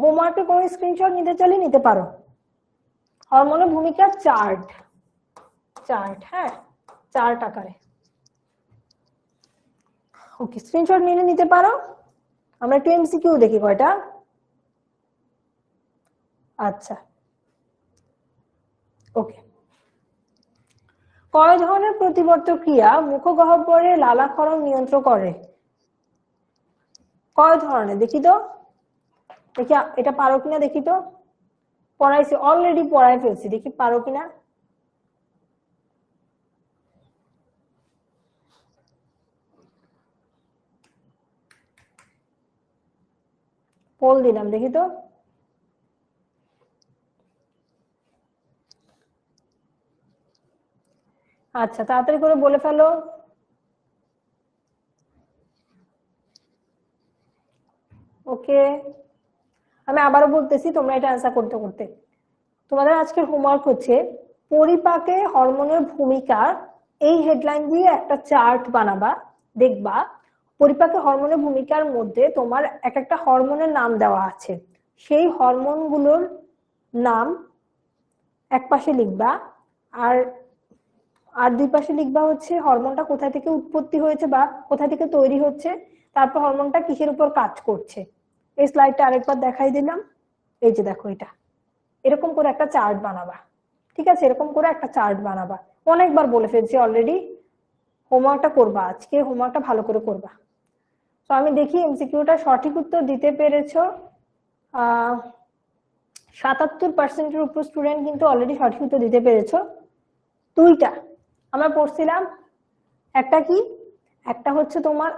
হোমওয়ার্কে কোনো স্ক্রিনশট নিতে চাইলে নিতে পারো। হরমোনের ভূমিকা চার্ট, চার্ট, হ্যাঁ চার্ট আকারে। ওকে, স্ক্রিনশট নিলে নিতে পারো। আমরা একটু এমসিকিউ দেখি কয়টা। আচ্ছা, ওকে। কয় ধরনের প্রতিবর্ত ক্রিয়া মুখগহ্বরে লালাক্ষরণ নিয়ন্ত্রণ করে? কয় ধরনের দেখি তো, দেখি এটা পারো কিনা দেখি তো। পড়াইছি, অলরেডি পড়াই ফেলছি, দেখি পারো কিনা। পোল দিলাম, দেখি তো। আচ্ছা, তাড়াতাড়ি করে বলে ফেলো। ওকে, আমি আবারও বলতেছি, তোমরা এটা অ্যান্সার করতে করতে। তোমাদের আজকের হোমওয়ার্ক হচ্ছে পরিপাকে হরমোনের ভূমিকা, এই হেডলাইন দিয়ে একটা চার্ট বানাবা। দেখবা পরিপাকে হরমোনের ভূমিকার মধ্যে তোমার এক একটা হরমোনের নাম দেওয়া আছে, সেই হরমোনগুলোর নাম এক পাশে লিখবা, আর আর দুই পাশে লিখবা হচ্ছে হরমোনটা কোথা থেকে উৎপত্তি হয়েছে বা কোথা থেকে তৈরি হচ্ছে, তারপর হরমোনটা কিসের উপর কাজ করছে। এই স্লাইডটা আরেকবার দেখাই দিলাম, এই যে দেখো, এটা এরকম করে একটা চার্ট বানাবা। ঠিক আছে, এরকম করে একটা চার্ট বানাবা। অনেকবার বলে ফেলছি অলরেডি, হোমওয়ার্কটা করবা, আজকে হোমওয়ার্কটা ভালো করে করবা। তো আমি দেখি এমসিকিউটা সঠিক উত্তর দিতে পেরেছো 77%-এর উপর স্টুডেন্ট কিন্তু অলরেডি সঠিক উত্তর দিতে পেরেছো। দুইটা আমরা পড়ছিলাম, একটা কি, একটা হচ্ছে তোমার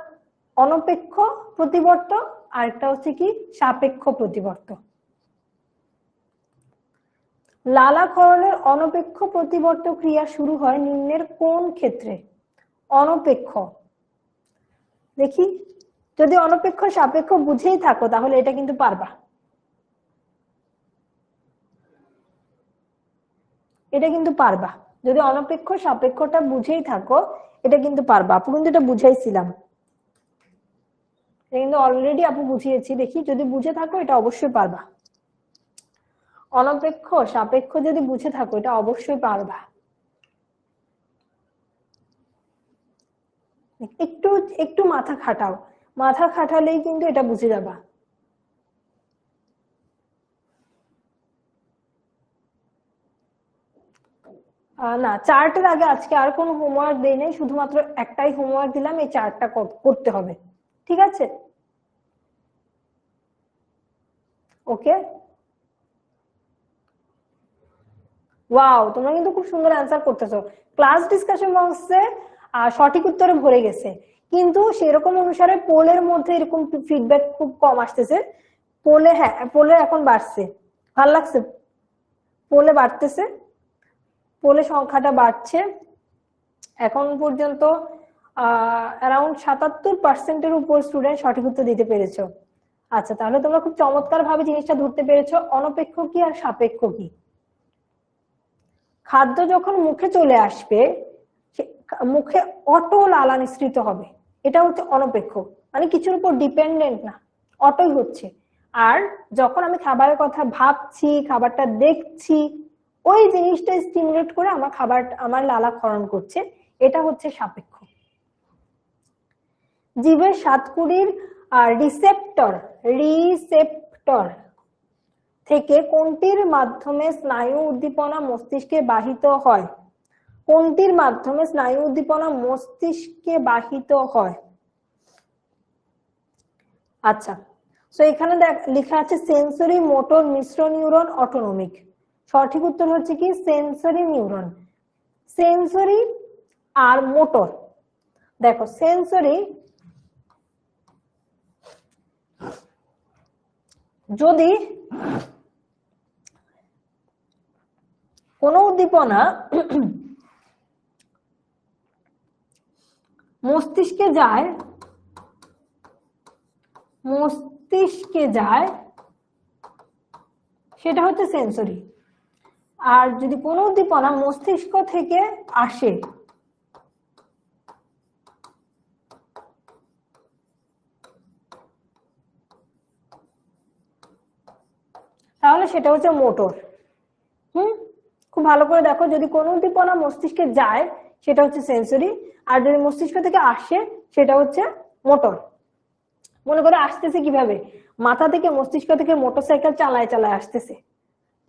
অনপেক্ষ প্রতিবর্ত, আর একটা হচ্ছে কি সাপেক্ষ প্রতিবর্ত। লালাক্ষরণের অনপেক্ষ প্রতিবর্ত ক্রিয়া শুরু হয় নিম্নের কোন ক্ষেত্রে? অনপেক্ষ, দেখি, যদি অনপেক্ষ সাপেক্ষ বুঝেই থাকো তাহলে এটা কিন্তু পারবা, এটা কিন্তু পারবা। যদি অনপেক্ষ সাপেক্ষটা বুঝেই থাকো এটা কিন্তু পারবা। আপু কিন্তু এটা বুঝাইছিলাম, এটা কিন্তু অলরেডি আপু বুঝিয়েছি। দেখি, যদি বুঝে থাকো এটা অবশ্যই পারবা। অনপেক্ষ সাপেক্ষ যদি বুঝে থাকো এটা অবশ্যই পারবা। একটু একটু মাথা খাটাও, মাথা খাটালেই কিন্তু এটা বুঝে যাবা। না, চার্টের আগে আজকে আর কোনো হোমওয়ার্ক দেই নাই, শুধুমাত্র একটাই হোমওয়ার্ক দিলাম, এই চার্টটা করতে হবে। ঠিক আছে, ওকে। ওয়াও, তোমরা কিন্তু খুব সুন্দর অ্যান্সার করতেছো। ক্লাস ডিসকাশন বক্সে সঠিক উত্তরে ভরে গেছে, কিন্তু সেরকম অনুসারে পোলের মধ্যে এরকম ফিডব্যাক খুব কম আসতেছে। পোলে, হ্যাঁ পোলে এখন বাড়ছে, ভাল লাগছে, পোলে বাড়তেছে, পোলে সংখ্যাটা বাড়ছে। এখন পর্যন্ত অ্যারাউন্ড 77%-এর উপর স্টুডেন্ট সঠিক উত্তর দিতে পেরেছো। আচ্ছা, তাহলে তোমরা খুব চমৎকার ভাবে জিনিসটা ধরতে পেরেছো, অনপেক্ষ কি আর সাপেক্ষ কি। খাদ্য যখন মুখে চলে আসবে, মুখে অটো লালা নিঃসৃত হবে, এটা হচ্ছে অনপেক্ষ, মানে কিছুর উপর ডিপেন্ডেন্ট না, অটোই হচ্ছে। আর যখন আমি খাবারের কথা ভাবছি, খাবারটা দেখছি, ওই জিনিসটা স্টিমুলেট করে আমার খাবার, আমার লালা ক্ষরণ করছে, এটা হচ্ছে সাপেক্ষ। জীবের সাতকুড়ির রিসেপ্টর রিসেপ্টর থেকে কোনটির মাধ্যমে স্নায়ু উদ্দীপনা মস্তিষ্কে বাহিত হয়? কোনটির মাধ্যমে স্নায়ু উদ্দীপনা মস্তিষ্কে বাহিত হয়? আচ্ছা, তো এখানে লেখা আছে সেন্সরি, মোটর, মিশ্র নিউরন, অটোনমিক। সঠিক উত্তর হচ্ছে কি সেন্সরি নিউরন। সেন্সরি আর মোটর, দেখো সেন্সরি, যদি কোন উদ্দীপনা মস্তিষ্কে যায়, সেটা হচ্ছে সেন্সরি। আর যদি কোনো উদ্দীপনা মস্তিষ্ক থেকে আসে, তাহলে সেটা হচ্ছে মোটর। খুব ভালো করে দেখো, যদি কোনো উদ্দীপনা মস্তিষ্কে যায় সেটা হচ্ছে সেন্সরি, আর যদি মস্তিষ্ক থেকে আসে সেটা হচ্ছে মোটর। মনে করে আসতেছে কিভাবে, মাথা থেকে মস্তিষ্ক থেকে মোটরসাইকেল চালায় চালায় আসতেছে,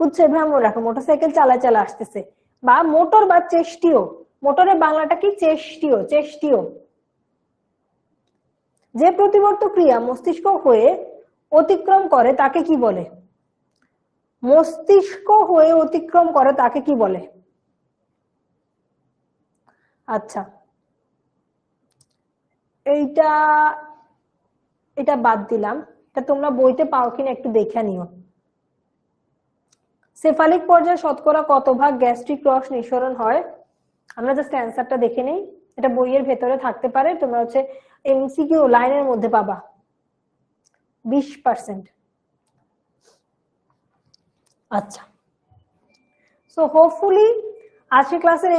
বুঝছো? এভাবে মনে রাখো, মোটরসাইকেল চালায় চালায় আসতেছে, বা মোটর বা চেষ্টিও, মোটরের বাংলাটা কি চেষ্টিও, চেষ্টিও। যে প্রতিবর্ত ক্রিয়া মস্তিষ্ক হয়ে অতিক্রম করে তাকে কি বলে? মস্তিষ্ক হয়ে অতিক্রম করে তাকে কি বলে? আচ্ছা, এইটা এটা বাদ দিলাম, এটা তোমরা বইতে পাও কিনা একটু দেখে নিও। সেফালিক পর্যায়ে শতকরা কত ভাগ গ্যাস্ট্রিক রস নিঃসরণ হয়? আমরা জাস্ট অ্যান্সারটা দেখে নেই। এটা বইয়ের ভেতরে থাকতে পারে, তোমরা হচ্ছে এমসিকিউ লাইনের মধ্যে পাবা। 20%। আচ্ছা, সো হোপফুলি আজকের ক্লাসের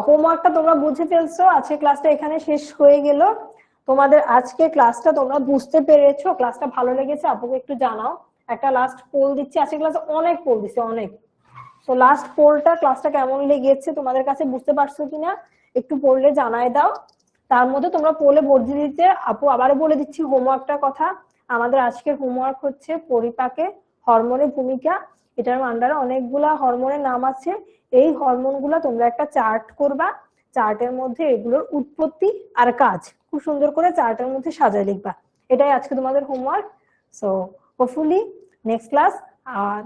হোমওয়ার্কটা তোমরা বুঝে ফেলছো। আজকের ক্লাসটা এখানে শেষ হয়ে গেল। তোমাদের আজকে ক্লাসটা তোমরা বুঝতে পেরেছো, ক্লাসটা ভালো লেগেছে আপুকে একটু জানাও। একটা লাস্ট পোল দিচ্ছি, আজকের ক্লাসে অনেক পোল দিচ্ছে, অনেক। তো লাস্ট পোলটা, ক্লাসটা কেমন লেগেছে তোমাদের কাছে, বুঝতে পারছো কিনা একটু পড়লে জানাই দাও। তার মধ্যে তোমরা পোলে ভোট দিতে। আপু আবারও বলে দিচ্ছি হোমওয়ার্কটার কথা। আমাদের আজকের হোমওয়ার্ক হচ্ছে পরিপাকে হরমোনের ভূমিকা। এটার আন্ডারে অনেকগুলা হরমোনের নাম আছে। এই হরমোনগুলা তোমরা একটা চার্ট করবা, চার্টের মধ্যে এগুলোর উৎপত্তি আর কাজ খুব সুন্দর করে চার্টের মধ্যে সাজায় লিখবা। এটাই আজকে তোমাদের homework. So hopefully next class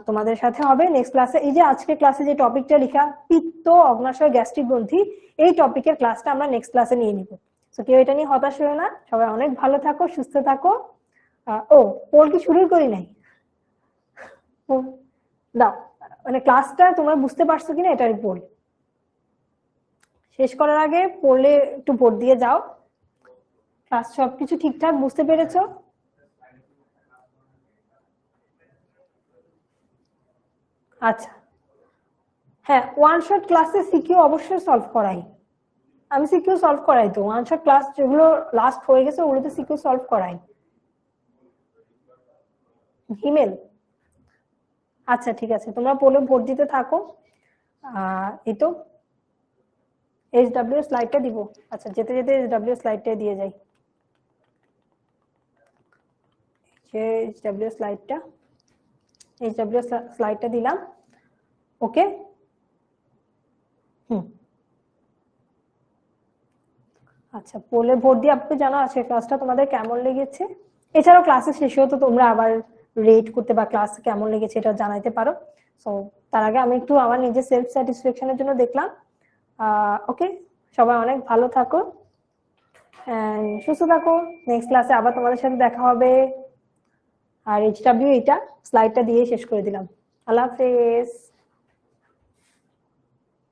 তোমাদের সাথে হবে। নেক্সট ক্লাসে এই যে আজকে ক্লাসে যে টপিকটা লেখা পিত্ত, অগ্নাশয়, গ্যাস্ট্রিক গ্রন্থি, এই টপিকের ক্লাসটা আমরা নেক্সট ক্লাসে নিয়ে নিব। তো কেউ এটা নিয়ে হতাশ হয়ে না, সবাই অনেক ভালো থাকো, সুস্থ থাকো। ও পোল কি শুরু করি নাই? দাও, মানে ক্লাসটা তোমরা বুঝতে পারছো কিনা এটার পোল শেষ করার আগে পড়লে একটু ভোট দিয়ে যাও। ক্লাস সবকিছু ঠিকঠাক বুঝতে পেরেছো? আচ্ছা, হ্যাঁ, ওয়ান শট ক্লাসে সিকিউ অবশ্যই সলভ করাই। আমি সিকিউ সলভ করাই তো, ওয়ান শট ক্লাস যেগুলো লাস্ট হয়ে গেছে ওগুলোতে সিকিউ সলভ করাই। ইমেল, আচ্ছা ঠিক আছে, তোমরা পোলে ভোট দিতে থাকো। এই তো এইচডব্লিউ স্লাইডটা দিব। আচ্ছা, যেতে যেতে এইচডব্লিউ স্লাইডটা দিয়ে যাই। এইচডব্লিউ স্লাইডটা দিলাম। ওকে, আচ্ছা, পোলে ভোট দিয়ে আপনি জানো আজকে ক্লাসটা তোমাদের কেমন লেগেছে। এছাড়াও ক্লাসের শেষেও তো তোমরা আবার রেট করতে বা ক্লাস কেমন লেগেছে এটা জানাইতে পারো। সো তার আগে আমি একটু আমার নিজের সেলফ স্যাটিসফ্যাকশনের জন্য দেখলাম। ওকে, সবাই অনেক ভালো থাকো, সুস্থ থাকো। নেক্সট ক্লাসে আবার তোমাদের সাথে দেখা হবে। আর এইচডব্লিউ এটা স্লাইডটা দিয়ে শেষ করে দিলাম। আল্লাহ হাফেজ।